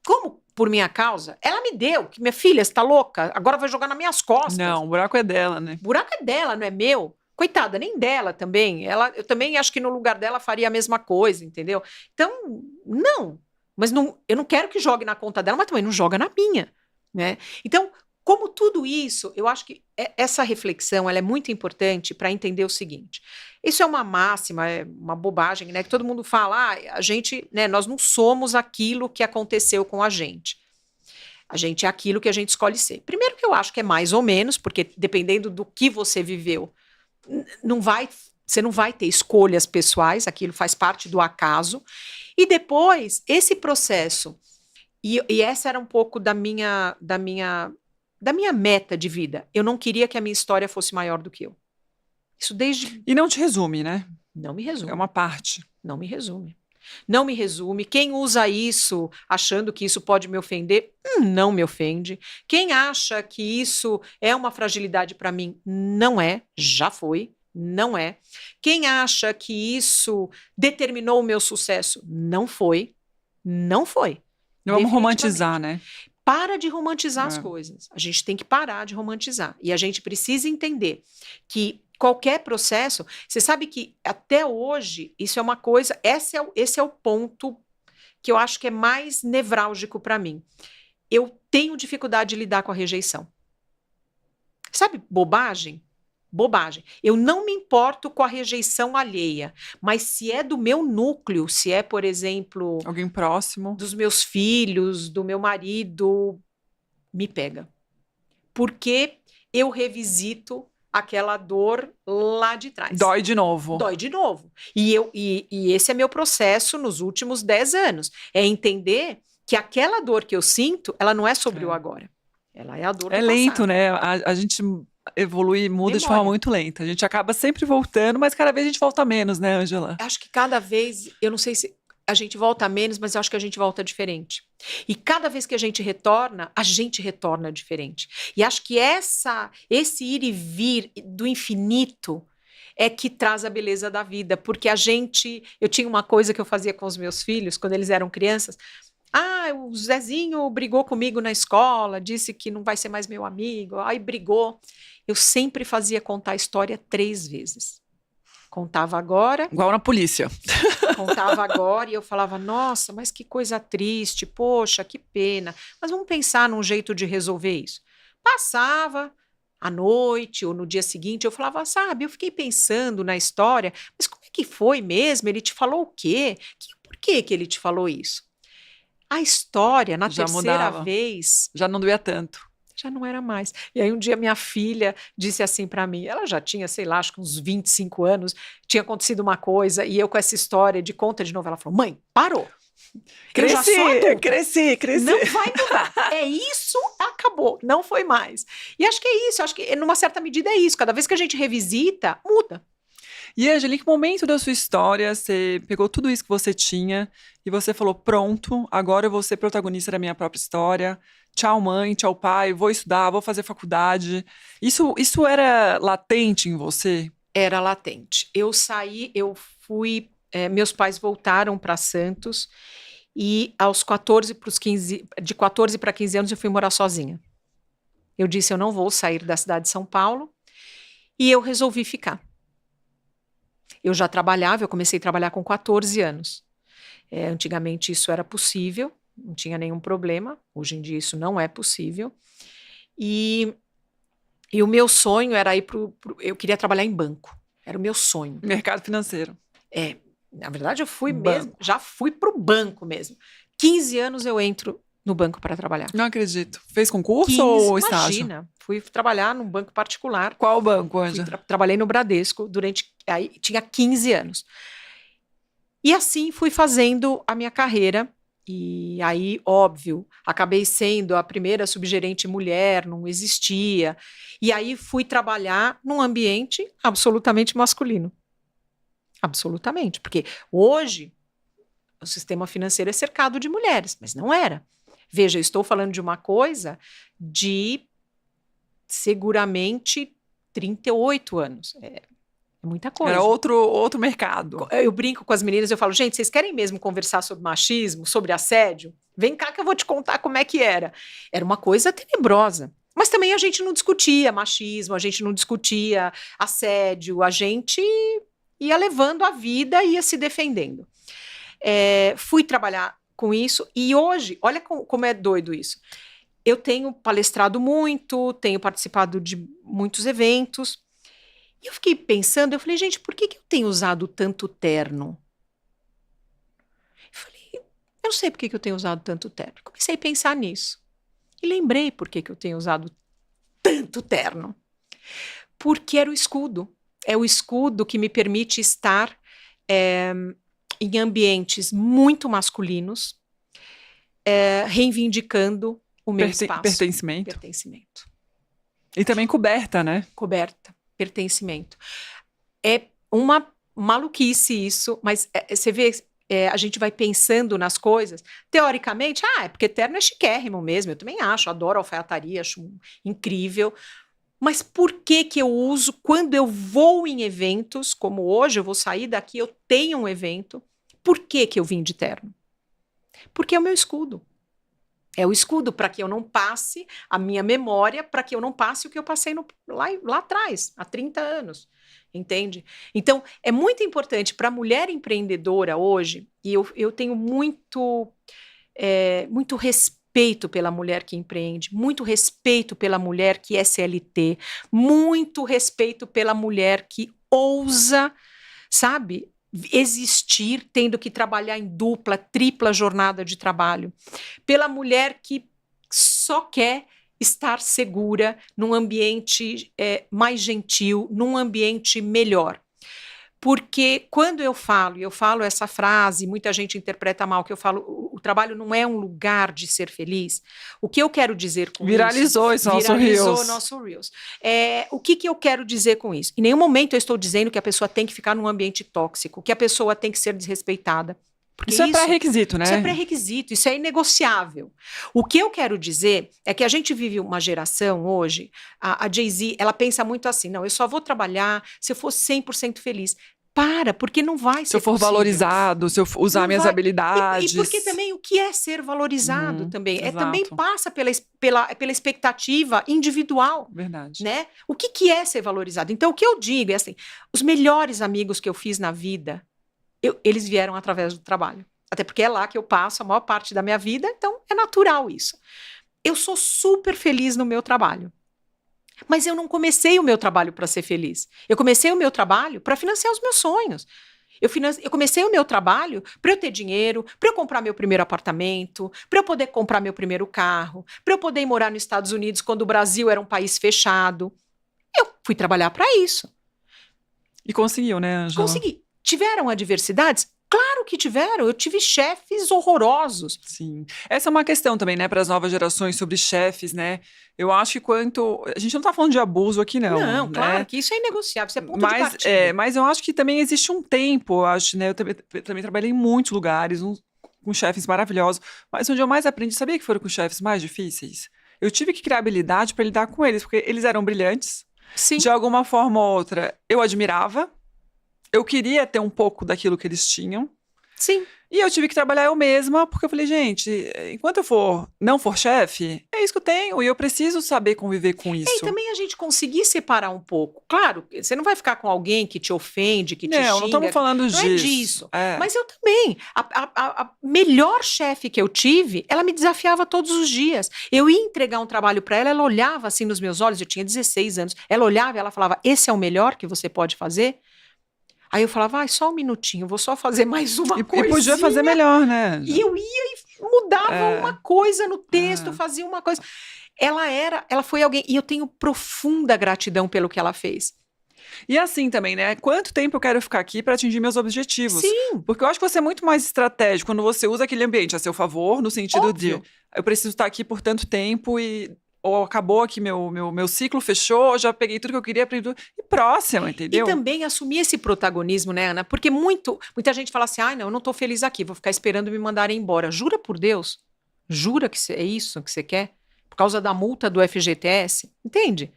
Como por minha causa? Ela me deu, que minha filha está louca, agora vai jogar nas minhas costas. Não, o buraco é dela, né? O buraco é dela, não é meu. Coitada, nem dela também. Eu também acho que no lugar dela faria a mesma coisa, entendeu? Então, não. Mas eu não quero que jogue na conta dela, mas também não joga na minha, né? Então, como tudo isso, eu acho que essa reflexão ela é muito importante para entender o seguinte. Isso é uma máxima, é uma bobagem, né? Que todo mundo fala, a gente, né, nós não somos aquilo que aconteceu com a gente. A gente é aquilo que a gente escolhe ser. Primeiro que eu acho que é mais ou menos, porque dependendo do que você viveu, você não vai ter escolhas pessoais, aquilo faz parte do acaso. E depois, esse processo, e essa era um pouco da minha meta de vida. Eu não queria que a minha história fosse maior do que eu. Isso desde... E não te resume, né? Não me resume. É uma parte. Não me resume. não me resume. Quem usa isso achando que isso pode me ofender, não me ofende. Quem acha que isso é uma fragilidade para mim, não é, já foi, não é. Quem acha que isso determinou o meu sucesso, não foi, não foi. Não vamos romantizar, né? Para de romantizar as coisas. A gente tem que parar de romantizar. E a gente precisa entender que qualquer processo, você sabe que até hoje, isso é uma coisa, esse é o ponto que eu acho que é mais nevrálgico para mim. Eu tenho dificuldade de lidar com a rejeição. Sabe, bobagem? Bobagem. Eu não me importo com a rejeição alheia, mas se é do meu núcleo, se é, por exemplo, alguém próximo, dos meus filhos, do meu marido, me pega. Porque eu revisito aquela dor lá de trás. Dói de novo. Dói de novo. E esse é meu processo nos últimos 10 anos. É entender que aquela dor que eu sinto, ela não é sobre o agora. Ela é a dor do passado. É lento, né? A gente evolui, muda de forma muito lenta. A gente acaba sempre voltando, mas cada vez a gente volta menos, né, Ângela? Acho que cada vez, eu não sei se a gente volta menos, mas eu acho que a gente volta diferente. E cada vez que a gente retorna diferente. E acho que esse ir e vir do infinito é que traz a beleza da vida, porque eu tinha uma coisa que eu fazia com os meus filhos, quando eles eram crianças. O Zezinho brigou comigo na escola, disse que não vai ser mais meu amigo, aí brigou. Eu sempre fazia contar a história 3 vezes. Contava agora. Igual na polícia. Contava agora e eu falava, nossa, mas que coisa triste, poxa, que pena. Mas vamos pensar num jeito de resolver isso. Passava à noite ou no dia seguinte, eu falava, sabe, eu fiquei pensando na história, mas como é que foi mesmo? Ele te falou o quê? Por que ele te falou isso? A história, na já terceira mudava. Vez... Já não doía tanto. Já não era mais. E aí um dia minha filha disse assim para mim, ela já tinha, sei lá, acho que uns 25 anos, tinha acontecido uma coisa, e eu com essa história de conta de novo, ela falou, mãe, parou. Cresci. Não vai mudar. É isso, acabou. Não foi mais. E acho que é isso, acho que numa certa medida é isso. Cada vez que a gente revisita, muda. E, Ângela, em que momento da sua história você pegou tudo isso que você tinha e você falou, pronto, agora eu vou ser protagonista da minha própria história. Tchau, mãe, tchau, pai, vou estudar, vou fazer faculdade. Isso era latente em você? Era latente. Eu fui... meus pais voltaram para Santos e aos 14 para 15 anos eu fui morar sozinha. Eu disse, eu não vou sair da cidade de São Paulo e eu resolvi ficar. Eu já trabalhava, eu comecei a trabalhar com 14 anos. Antigamente isso era possível, não tinha nenhum problema. Hoje em dia isso não é possível. E o meu sonho era ir eu queria trabalhar em banco. Era o meu sonho. Mercado financeiro. Na verdade eu fui mesmo, já fui para o banco mesmo. 15 anos eu entro no banco para trabalhar. Não acredito. Fez concurso ou estágio? Imagina, fui trabalhar num banco particular. Qual banco, Ângela? Trabalhei no Bradesco aí tinha 15 anos. E assim fui fazendo a minha carreira. E aí, óbvio, acabei sendo a primeira subgerente mulher, não existia. E aí fui trabalhar num ambiente absolutamente masculino. Absolutamente, porque hoje o sistema financeiro é cercado de mulheres, mas não era. Veja, eu estou falando de uma coisa de seguramente 38 anos. É muita coisa. Era outro mercado. Eu brinco com as meninas, eu falo, gente, vocês querem mesmo conversar sobre machismo, sobre assédio? Vem cá que eu vou te contar como é que era. Era uma coisa tenebrosa. Mas também a gente não discutia machismo, a gente não discutia assédio, a gente ia levando a vida e ia se defendendo. Fui trabalhar com isso e hoje, olha como é doido isso. Eu tenho palestrado muito, tenho participado de muitos eventos e eu fiquei pensando, eu falei, gente, por que eu tenho usado tanto terno? Eu falei, eu não sei por que eu tenho usado tanto terno. Comecei a pensar nisso e lembrei por que eu tenho usado tanto terno. Porque era o escudo. É o escudo que me permite estar em ambientes muito masculinos, reivindicando o meu espaço. Pertencimento. E também coberta, né? Coberta, pertencimento. É uma maluquice isso, mas você vê, a gente vai pensando nas coisas, teoricamente, é porque terno é chiquérrimo mesmo, eu também acho, adoro alfaiataria, acho incrível, mas por que que eu uso quando eu vou em eventos, como hoje eu vou sair daqui, eu tenho um evento, por que que eu vim de terno? Porque é o meu escudo. É o escudo para que eu não passe a minha memória, para que eu não passe o que eu passei lá atrás, há 30 anos, entende? Então, é muito importante para a mulher empreendedora hoje, e eu tenho muito respeito pela mulher que empreende, muito respeito pela mulher que é CLT, muito respeito pela mulher que ousa, sabe, existir tendo que trabalhar em dupla, tripla jornada de trabalho, pela mulher que só quer estar segura num ambiente mais gentil, num ambiente melhor. Porque quando eu falo essa frase, muita gente interpreta mal, que eu falo, o trabalho não é um lugar de ser feliz. O que eu quero dizer com Viralizou isso? Viralizou nosso Reels. O que eu quero dizer com isso? Em nenhum momento eu estou dizendo que a pessoa tem que ficar num ambiente tóxico, que a pessoa tem que ser desrespeitada. Porque isso é pré-requisito, né? Isso é pré-requisito, isso é inegociável. O que eu quero dizer é que a gente vive uma geração hoje, a Jay-Z, ela pensa muito assim, não, eu só vou trabalhar se eu for 100% feliz. Porque não vai ser se eu for possível. Valorizado, se eu usar minhas habilidades. E porque também o que é ser valorizado também? Também exato. passa pela expectativa individual. Verdade. Né? O que é ser valorizado? Então, o que eu digo é assim, os melhores amigos que eu fiz na vida, eles vieram através do trabalho. Até porque é lá que eu passo a maior parte da minha vida, então é natural isso. Eu sou super feliz no meu trabalho. Mas eu não comecei o meu trabalho para ser feliz. Eu comecei o meu trabalho para financiar os meus sonhos. Eu comecei o meu trabalho para eu ter dinheiro, para eu comprar meu primeiro apartamento, para eu poder comprar meu primeiro carro, para eu poder ir morar nos Estados Unidos quando o Brasil era um país fechado. Eu fui trabalhar para isso. E conseguiu, né, Ângela? Consegui. Tiveram adversidades? Claro que tiveram, eu tive chefes horrorosos. Sim, essa é uma questão também, né, para as novas gerações sobre chefes, né, eu acho que a gente não tá falando de abuso aqui não. Não, né? claro que isso é inegociável, isso é ponto de partida. Mas eu acho que também existe um tempo, eu acho, né, eu também trabalhei em muitos lugares, com chefes maravilhosos, mas onde eu mais aprendi, sabia que foram com chefes mais difíceis? Eu tive que criar habilidade para lidar com eles, porque eles eram brilhantes, Sim. De alguma forma ou outra, eu admirava, eu queria ter um pouco daquilo que eles tinham. Sim. E eu tive que trabalhar eu mesma, porque eu falei, gente, enquanto eu não for chefe, é isso que eu tenho, e eu preciso saber conviver com isso. E também a gente conseguir separar um pouco. Claro, você não vai ficar com alguém que te ofende, que te xinga. Não estamos falando disso. Não é disso. Mas eu também. A melhor chefe que eu tive, ela me desafiava todos os dias. Eu ia entregar um trabalho para ela olhava assim nos meus olhos, eu tinha 16 anos, ela olhava e ela falava, esse é o melhor que você pode fazer? Aí eu falava, só um minutinho, vou só fazer mais uma coisa. E podia fazer melhor, né? E eu ia e mudava uma coisa no texto, fazia uma coisa. Ela foi alguém, e eu tenho profunda gratidão pelo que ela fez. E assim também, né? Quanto tempo eu quero ficar aqui para atingir meus objetivos? Sim. Porque eu acho que você é muito mais estratégico quando você usa aquele ambiente a seu favor, no sentido de eu preciso estar aqui por tanto tempo ou acabou aqui meu ciclo, fechou, já peguei tudo que eu queria, aprendi tudo, e próximo, entendeu? E também assumir esse protagonismo, né, Ana? Porque muita gente fala assim, não, eu não tô feliz aqui, vou ficar esperando me mandarem embora. Jura por Deus? Jura que é isso que você quer? Por causa da multa do FGTS? Entende?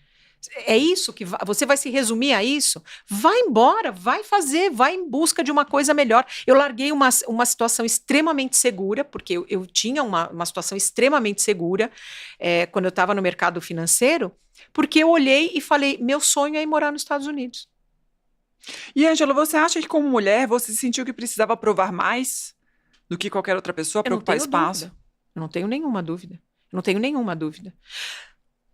É isso que você vai se resumir a isso? Vai embora, vai fazer, vai em busca de uma coisa melhor. Eu larguei uma situação extremamente segura, porque eu tinha uma situação extremamente segura quando eu estava no mercado financeiro, porque eu olhei e falei, meu sonho é ir morar nos Estados Unidos. E, Ângela, você acha que como mulher você sentiu que precisava provar mais do que qualquer outra pessoa para ocupar espaço? Eu não tenho nenhuma dúvida.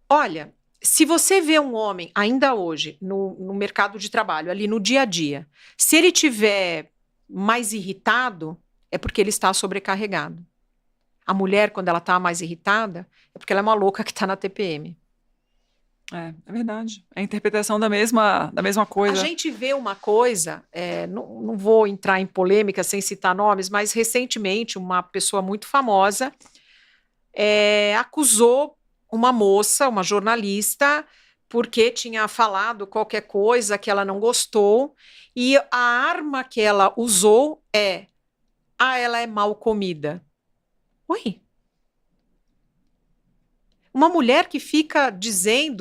Olha, se você vê um homem, ainda hoje, no mercado de trabalho, ali no dia a dia, se ele tiver mais irritado, é porque ele está sobrecarregado. A mulher, quando ela está mais irritada, é porque ela é uma louca que está na TPM. É verdade. É a interpretação da mesma coisa. A gente vê uma coisa, não vou entrar em polêmica sem citar nomes, mas recentemente uma pessoa muito famosa acusou uma moça, uma jornalista, porque tinha falado qualquer coisa que ela não gostou, e a arma que ela usou Ah, ela é mal comida. Oi? Uma mulher que fica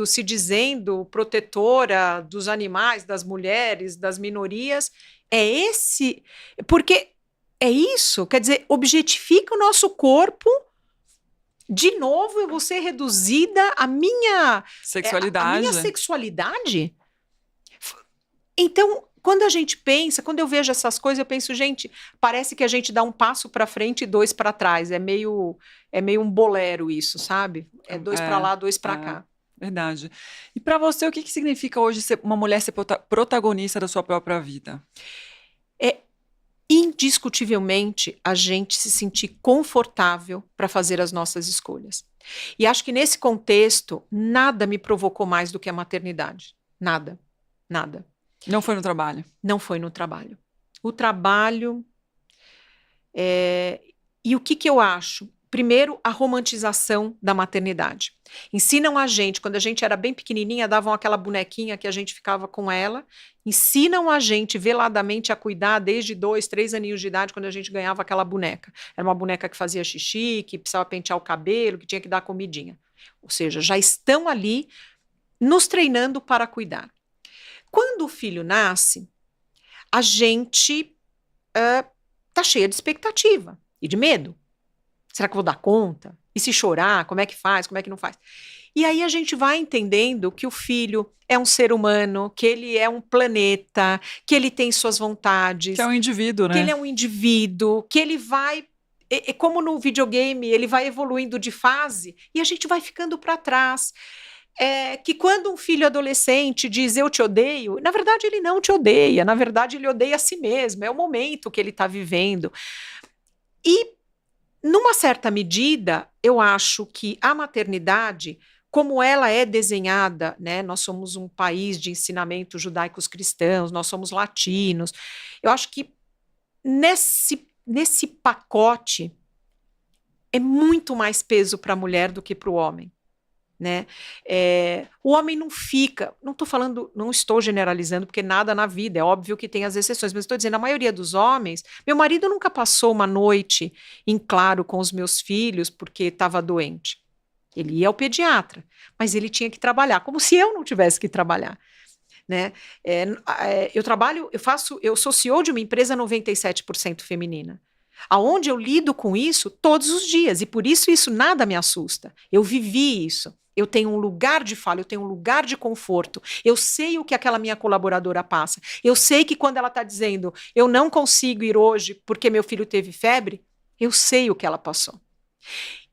se dizendo protetora dos animais, das mulheres, das minorias, é esse. Porque é isso, quer dizer, objetifica o nosso corpo. De novo, eu vou ser reduzida à minha Sexualidade. sexualidade? Então, quando a gente pensa, quando eu vejo essas coisas, eu penso, gente, parece que a gente dá um passo para frente e dois para trás. É meio um bolero isso, sabe? É dois para lá, dois para cá. Verdade. E para você, o que significa hoje uma mulher ser protagonista da sua própria vida? Indiscutivelmente, a gente se sentir confortável para fazer as nossas escolhas. E acho que nesse contexto, nada me provocou mais do que a maternidade. Nada. Nada. Não foi no trabalho? Não foi no trabalho. O trabalho... E o que eu acho? Primeiro, a romantização da maternidade. Ensinam a gente, quando a gente era bem pequenininha, davam aquela bonequinha que a gente ficava com ela. Ensinam a gente veladamente a cuidar desde 2, 3 aninhos de idade, quando a gente ganhava aquela boneca. Era uma boneca que fazia xixi, que precisava pentear o cabelo, que tinha que dar comidinha. Ou seja, já estão ali nos treinando para cuidar. Quando o filho nasce, a gente tá cheia de expectativa e de medo. Será que eu vou dar conta? E se chorar, como é que faz? Como é que não faz? E aí a gente vai entendendo que o filho é um ser humano, que ele é um planeta, que ele tem suas vontades. Que é um indivíduo, né? Que ele é um indivíduo, que ele vai... como no videogame, ele vai evoluindo de fase e a gente vai ficando para trás. Que quando um filho adolescente diz eu te odeio, na verdade ele não te odeia, na verdade ele odeia a si mesmo, é o momento que ele está vivendo. E numa certa medida, eu acho que a maternidade, como ela é desenhada, né, nós somos um país de ensinamentos judaicos cristãos, nós somos latinos, eu acho que nesse pacote é muito mais peso para a mulher do que para o homem. Né? O homem não fica, não estou generalizando, porque nada na vida, é óbvio que tem as exceções, mas estou dizendo, a maioria dos homens, meu marido nunca passou uma noite em claro com os meus filhos porque estava doente. Ele ia ao pediatra, mas ele tinha que trabalhar, como se eu não tivesse que trabalhar. Né? Eu sou CEO de uma empresa 97% feminina, aonde eu lido com isso todos os dias, e por isso nada me assusta. Eu vivi isso. Eu tenho um lugar de fala, eu tenho um lugar de conforto. Eu sei o que aquela minha colaboradora passa. Eu sei que quando ela está dizendo eu não consigo ir hoje porque meu filho teve febre, eu sei o que ela passou.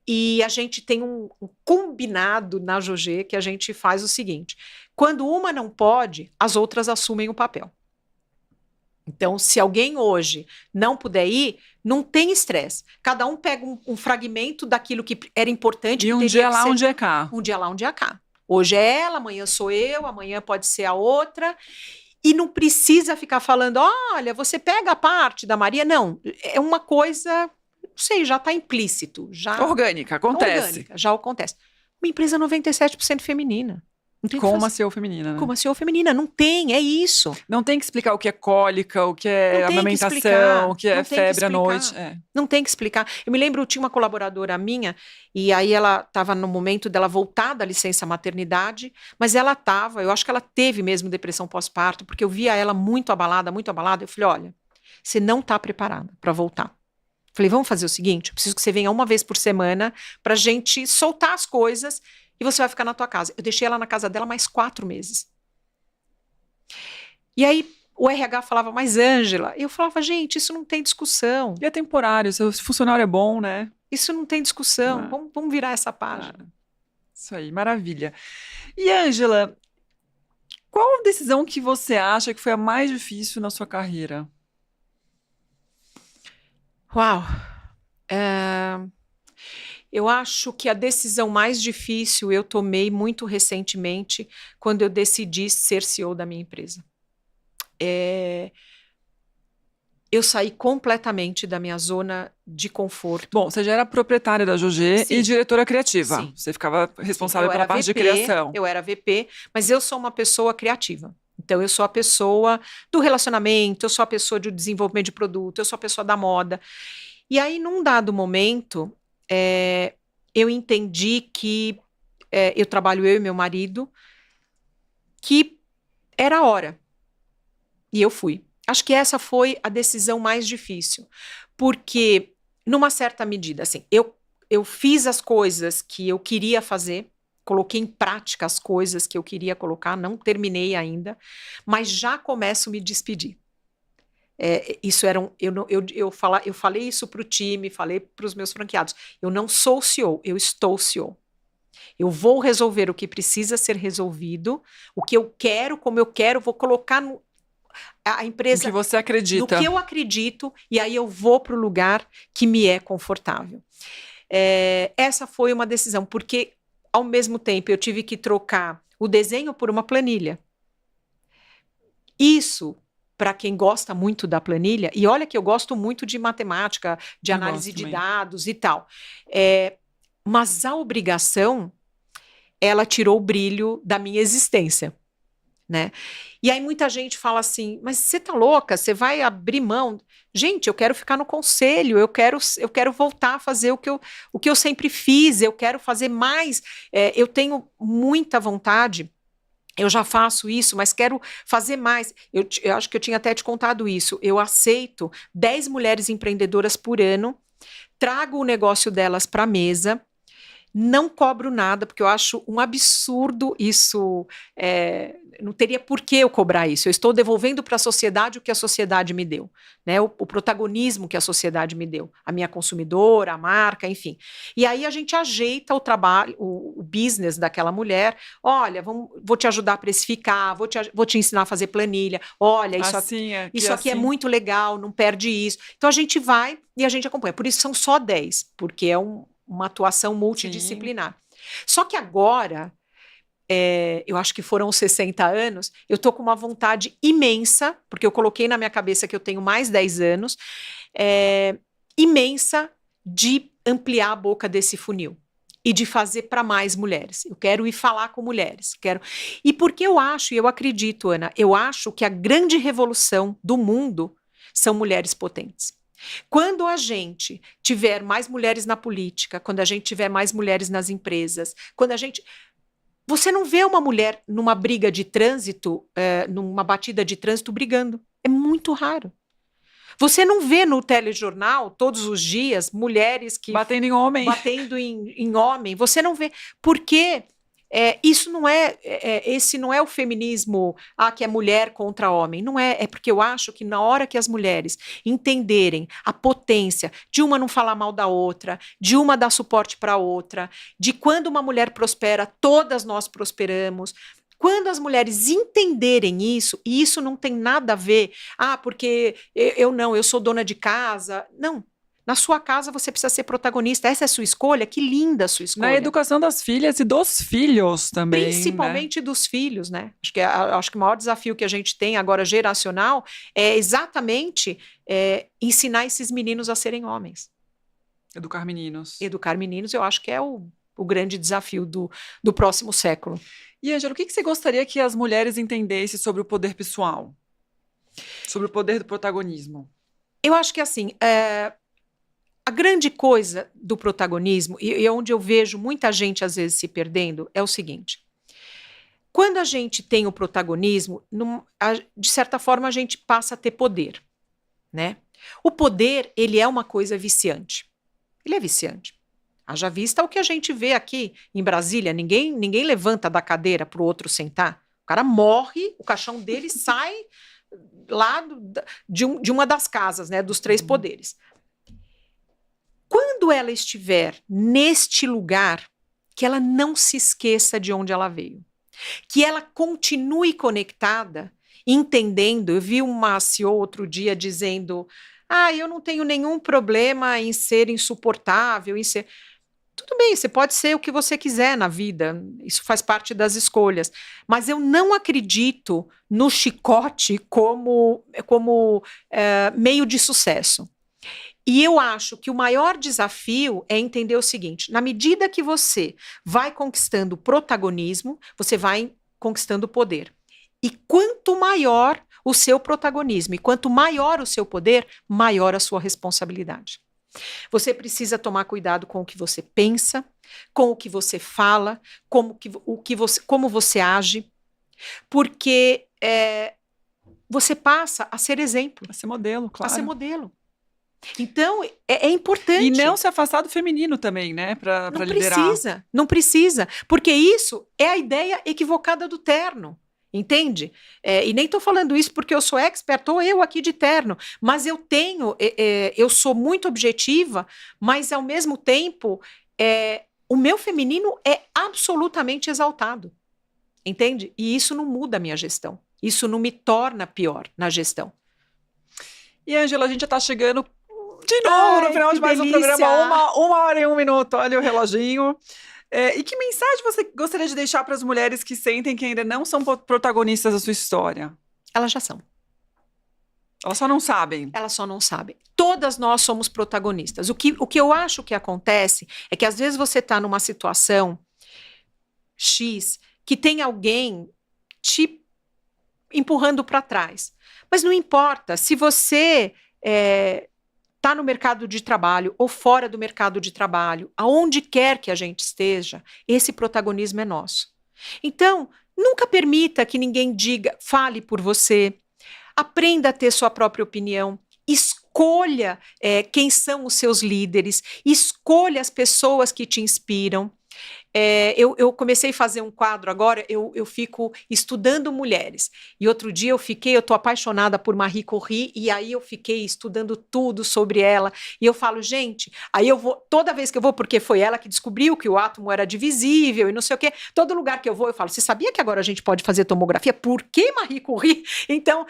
E a gente tem um combinado na Jogê que a gente faz o seguinte: quando uma não pode, as outras assumem o papel. Então, se alguém hoje não puder ir, não tem estresse. Cada um pega um fragmento daquilo que era importante. E um dia lá, um dia cá. Um dia lá, um dia cá. Hoje é ela, amanhã sou eu, amanhã pode ser a outra. E não precisa ficar falando, olha, você pega a parte da Maria. Não, é uma coisa, não sei, já está implícito. Orgânica, acontece. Orgânica, já acontece. Uma empresa 97% feminina. Com uma CEO feminina, né? Com uma CEO feminina, não tem, é isso. Não tem que explicar o que é cólica, o que é amamentação, o que é febre à noite. Não tem que explicar. Eu me lembro, tinha uma colaboradora minha, e aí ela estava no momento dela voltar da licença maternidade, mas ela estava, eu acho que ela teve mesmo depressão pós-parto, porque eu via ela muito abalada, eu falei, olha, você não está preparada para voltar. Falei, vamos fazer o seguinte, eu preciso que você venha uma vez por semana para a gente soltar as coisas e você vai ficar na tua casa. Eu deixei ela na casa dela mais 4 meses. E aí o RH falava, mas Ângela, eu falava, gente, isso não tem discussão. E é temporário, se o funcionário é bom, né? Isso não tem discussão, vamos virar essa página. Isso aí, maravilha. E Ângela, qual decisão que você acha que foi a mais difícil na sua carreira? Uau! Eu acho que a decisão mais difícil eu tomei muito recentemente quando eu decidi ser CEO da minha empresa. Eu saí completamente da minha zona de conforto. Bom, você já era proprietária da Jogê e diretora criativa. Sim. Você ficava responsável pela parte de criação. Eu era VP, mas eu sou uma pessoa criativa. Então, eu sou a pessoa do relacionamento, eu sou a pessoa do desenvolvimento de produto, eu sou a pessoa da moda. E aí, num dado momento, eu entendi que eu trabalho, eu e meu marido, que era a hora. E eu fui. Acho que essa foi a decisão mais difícil, porque, numa certa medida, assim, eu fiz as coisas que eu queria fazer, coloquei em prática as coisas que eu queria colocar, não terminei ainda, mas já começo a me despedir. Isso era eu falei isso para o time, falei para os meus franqueados. Eu não sou CEO, eu estou CEO. Eu vou resolver o que precisa ser resolvido, o que eu quero, como eu quero, vou colocar a empresa no que você acredita. No que eu acredito, e aí eu vou para o lugar que me é confortável. Essa foi uma decisão, porque ao mesmo tempo eu tive que trocar o desenho por uma planilha. Isso, para quem gosta muito da planilha, e olha que eu gosto muito de matemática, de análise de dados e tal, mas a obrigação, ela tirou o brilho da minha existência, né? E aí muita gente fala assim, mas você tá louca, você vai abrir mão? Gente, eu quero ficar no conselho, eu quero voltar a fazer o que eu sempre fiz, eu quero fazer mais, eu tenho muita vontade. Eu já faço isso, mas quero fazer mais. Eu acho que eu tinha até te contado isso. Eu aceito 10 mulheres empreendedoras por ano, trago o negócio delas para a mesa, não cobro nada, porque eu acho um absurdo isso. Não teria por que eu cobrar isso. Eu estou devolvendo para a sociedade o que a sociedade me deu, né? O protagonismo que a sociedade me deu, a minha consumidora, a marca, enfim. E aí a gente ajeita o trabalho, o business daquela mulher. Olha, vou te ajudar a precificar, vou te ensinar a fazer planilha. Olha, isso aqui é muito legal, não perde isso. Então a gente vai e a gente acompanha. Por isso são só 10, porque é uma atuação multidisciplinar. Sim. Só que agora, eu acho que foram 60 anos, eu estou com uma vontade imensa, porque eu coloquei na minha cabeça que eu tenho mais 10 anos, imensa de ampliar a boca desse funil e de fazer para mais mulheres. Eu quero ir falar com mulheres. E porque eu acho, e eu acredito, Ana, eu acho que a grande revolução do mundo são mulheres potentes. Quando a gente tiver mais mulheres na política, quando a gente tiver mais mulheres nas empresas, você não vê uma mulher numa briga de trânsito, numa batida de trânsito brigando. É muito raro. Você não vê no telejornal, todos os dias, mulheres que... Batendo em homem. Batendo em homem. Você não vê. Por quê? Isso não esse não é o feminismo que é mulher contra homem, não é porque eu acho que na hora que as mulheres entenderem a potência de uma não falar mal da outra, de uma dar suporte para a outra, de quando uma mulher prospera, todas nós prosperamos. Quando as mulheres entenderem isso, e isso não tem nada a ver, porque eu sou dona de casa, não. Na sua casa você precisa ser protagonista. Essa é a sua escolha. Que linda a sua escolha. Na educação das filhas e dos filhos também. Principalmente, né? Dos filhos, né? Acho que o maior desafio que a gente tem agora geracional é exatamente ensinar esses meninos a serem homens. Educar meninos. Educar meninos, eu acho que é o grande desafio do próximo século. E, Ângela, o que você gostaria que as mulheres entendessem sobre o poder pessoal? Sobre o poder do protagonismo? Eu acho que, assim... A grande coisa do protagonismo, e onde eu vejo muita gente às vezes se perdendo, é o seguinte: quando a gente tem o protagonismo, de certa forma a gente passa a ter poder, né? O poder, ele é uma coisa viciante. Ele é viciante. Haja vista o que a gente vê aqui em Brasília, ninguém levanta da cadeira para o outro sentar. O cara morre, o caixão dele sai lá de uma das casas, né, dos 3 poderes. Quando ela estiver neste lugar, que ela não se esqueça de onde ela veio. Que ela continue conectada, entendendo. Eu vi uma CEO outro dia dizendo, eu não tenho nenhum problema em ser insuportável, em ser... Tudo bem, você pode ser o que você quiser na vida, isso faz parte das escolhas, mas eu não acredito no chicote como meio de sucesso. E eu acho que o maior desafio é entender o seguinte: na medida que você vai conquistando protagonismo, você vai conquistando poder. E quanto maior o seu protagonismo e quanto maior o seu poder, maior a sua responsabilidade. Você precisa tomar cuidado com o que você pensa, com o que você fala, como você age, porque você passa a ser exemplo. A ser modelo, claro. A ser modelo. Então, é importante. E não se afastar do feminino também, né? Para liderar. Não precisa. Porque isso é a ideia equivocada do terno. Entende? E nem estou falando isso porque eu sou expert ou eu aqui de terno, mas eu sou muito objetiva, mas ao mesmo tempo, o meu feminino é absolutamente exaltado. Entende? E isso não muda a minha gestão. Isso não me torna pior na gestão. E, Ângela, a gente já está chegando de novo no final de mais um programa, 1 hora e 1 minuto. Olha o reloginho. E que mensagem você gostaria de deixar para as mulheres que sentem que ainda não são protagonistas da sua história? Elas já são. Elas só não sabem. Elas só não sabem. Todas nós somos protagonistas. O que eu acho que acontece é que às vezes você está numa situação X que tem alguém te empurrando para trás. Mas não importa, se você está no mercado de trabalho ou fora do mercado de trabalho, aonde quer que a gente esteja, esse protagonismo é nosso. Então, nunca permita que ninguém fale por você, aprenda a ter sua própria opinião, escolha quem são os seus líderes, escolha as pessoas que te inspiram. Eu comecei a fazer um quadro agora, eu fico estudando mulheres. E outro dia eu tô apaixonada por Marie Curie, e aí eu fiquei estudando tudo sobre ela. E eu falo, gente, aí eu vou, toda vez que eu vou, porque foi ela que descobriu que o átomo era divisível e não sei o quê, todo lugar que eu vou, eu falo, você sabia que agora a gente pode fazer tomografia? Por que Marie Curie? Então,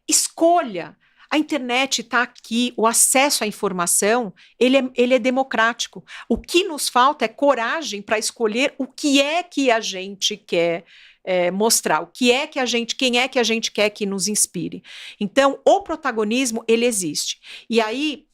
escolha. A internet está aqui, o acesso à informação, ele é democrático. O que nos falta é coragem para escolher o que é que a gente quer mostrar, quem é que a gente quer que nos inspire. Então, o protagonismo, ele existe. E aí,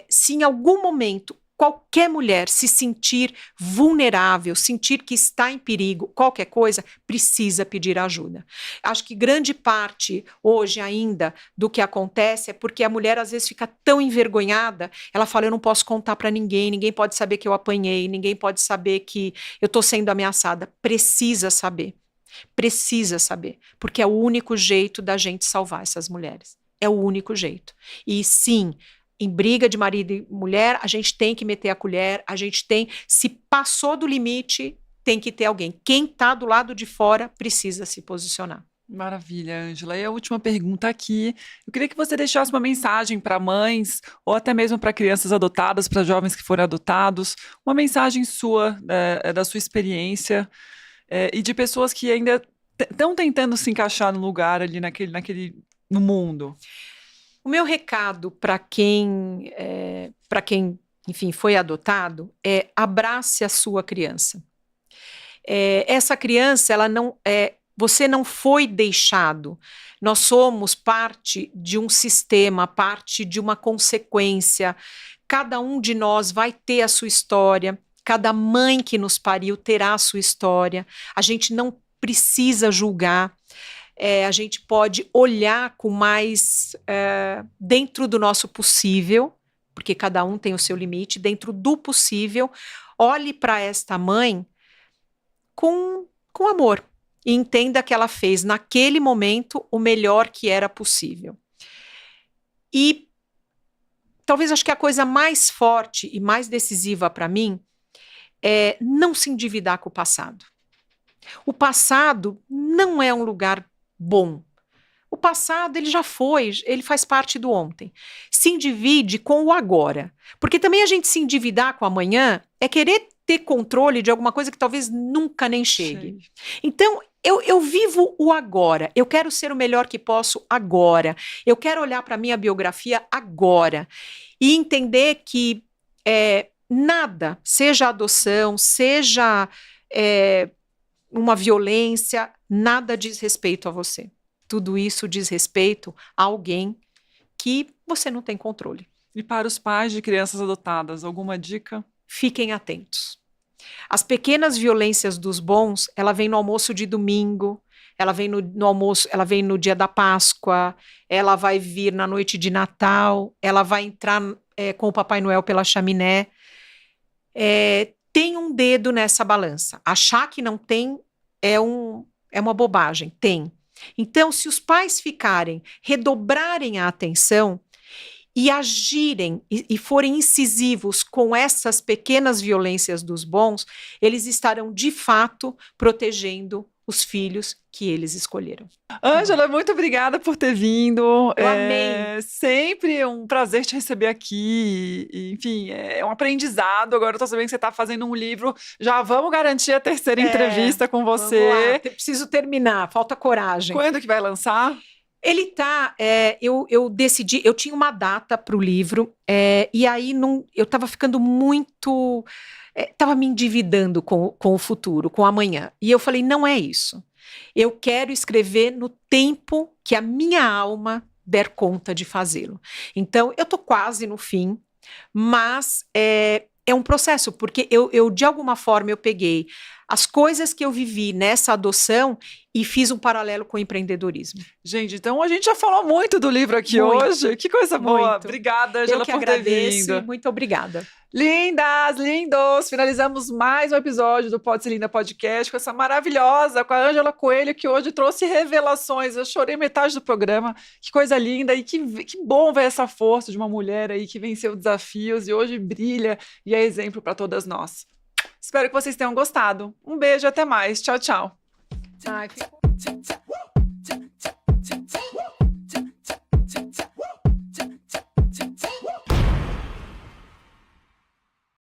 se em algum momento qualquer mulher se sentir vulnerável, sentir que está em perigo, qualquer coisa, precisa pedir ajuda. Acho que grande parte, hoje ainda, do que acontece é porque a mulher às vezes fica tão envergonhada, ela fala, eu não posso contar para ninguém, ninguém pode saber que eu apanhei, ninguém pode saber que eu estou sendo ameaçada. Precisa saber, porque é o único jeito da gente salvar essas mulheres. É o único jeito. E sim, em briga de marido e mulher, a gente tem que meter a colher, se passou do limite, tem que ter alguém. Quem está do lado de fora precisa se posicionar. Maravilha, Ângela. E a última pergunta aqui, eu queria que você deixasse uma mensagem para mães, ou até mesmo para crianças adotadas, para jovens que forem adotados, uma mensagem sua, da sua experiência, e de pessoas que ainda estão tentando se encaixar no lugar ali, no mundo. O meu recado para quem, enfim, foi adotado é abrace a sua criança. Essa criança, você não foi deixado. Nós somos parte de um sistema, parte de uma consequência. Cada um de nós vai ter a sua história. Cada mãe que nos pariu terá a sua história. A gente não precisa julgar. A gente pode olhar com mais dentro do nosso possível, porque cada um tem o seu limite, dentro do possível, olhe para esta mãe com amor e entenda que ela fez naquele momento o melhor que era possível. E talvez acho que a coisa mais forte e mais decisiva para mim é não se endividar com o passado. O passado não é um lugar bom. O passado, ele já foi, ele faz parte do ontem. Se endivide com o agora. Porque também a gente se endividar com o amanhã é querer ter controle de alguma coisa que talvez nunca nem chegue. Então, eu vivo o agora. Eu quero ser o melhor que posso agora. Eu quero olhar para a minha biografia agora. E entender que nada, seja adoção, seja uma violência, nada diz respeito a você. Tudo isso diz respeito a alguém que você não tem controle. E para os pais de crianças adotadas, alguma dica? Fiquem atentos. As pequenas violências dos bons, ela vem no almoço de domingo, ela vem no almoço, ela vem no dia da Páscoa, ela vai vir na noite de Natal, ela vai entrar com o Papai Noel pela chaminé. Tem um dedo nessa balança. Achar que não tem é uma bobagem. Tem. Então, se os pais redobrarem a atenção e agirem e forem incisivos com essas pequenas violências dos bons, eles estarão, de fato, protegendo os filhos que eles escolheram. Ângela, muito obrigada por ter vindo. Eu amei. Sempre um prazer te receber aqui. Enfim, é um aprendizado. Agora eu tô sabendo que você está fazendo um livro. Já vamos garantir a terceira entrevista com você. Vamos lá. Preciso terminar, falta coragem. Quando que vai lançar? Ele tá, eu decidi, eu tinha uma data para o livro, e aí eu estava ficando muito, estava me endividando com o futuro, com o amanhã. E eu falei, não é isso. Eu quero escrever no tempo que a minha alma der conta de fazê-lo. Então, eu estou quase no fim, mas é um processo, porque eu de alguma forma, eu peguei as coisas que eu vivi nessa adoção e fiz um paralelo com o empreendedorismo. Gente, então a gente já falou muito do livro aqui hoje. Que coisa boa. Obrigada, Ângela, por ter vindo. Muito obrigada. Lindas, lindos, finalizamos mais um episódio do Pode Ser Linda Podcast com essa maravilhosa, com a Ângela Coelho, que hoje trouxe revelações. Eu chorei metade do programa, que coisa linda, e que bom ver essa força de uma mulher aí que venceu desafios e hoje brilha e é exemplo para todas nós. Espero que vocês tenham gostado. Um beijo, até mais. Tchau, tchau. Ai,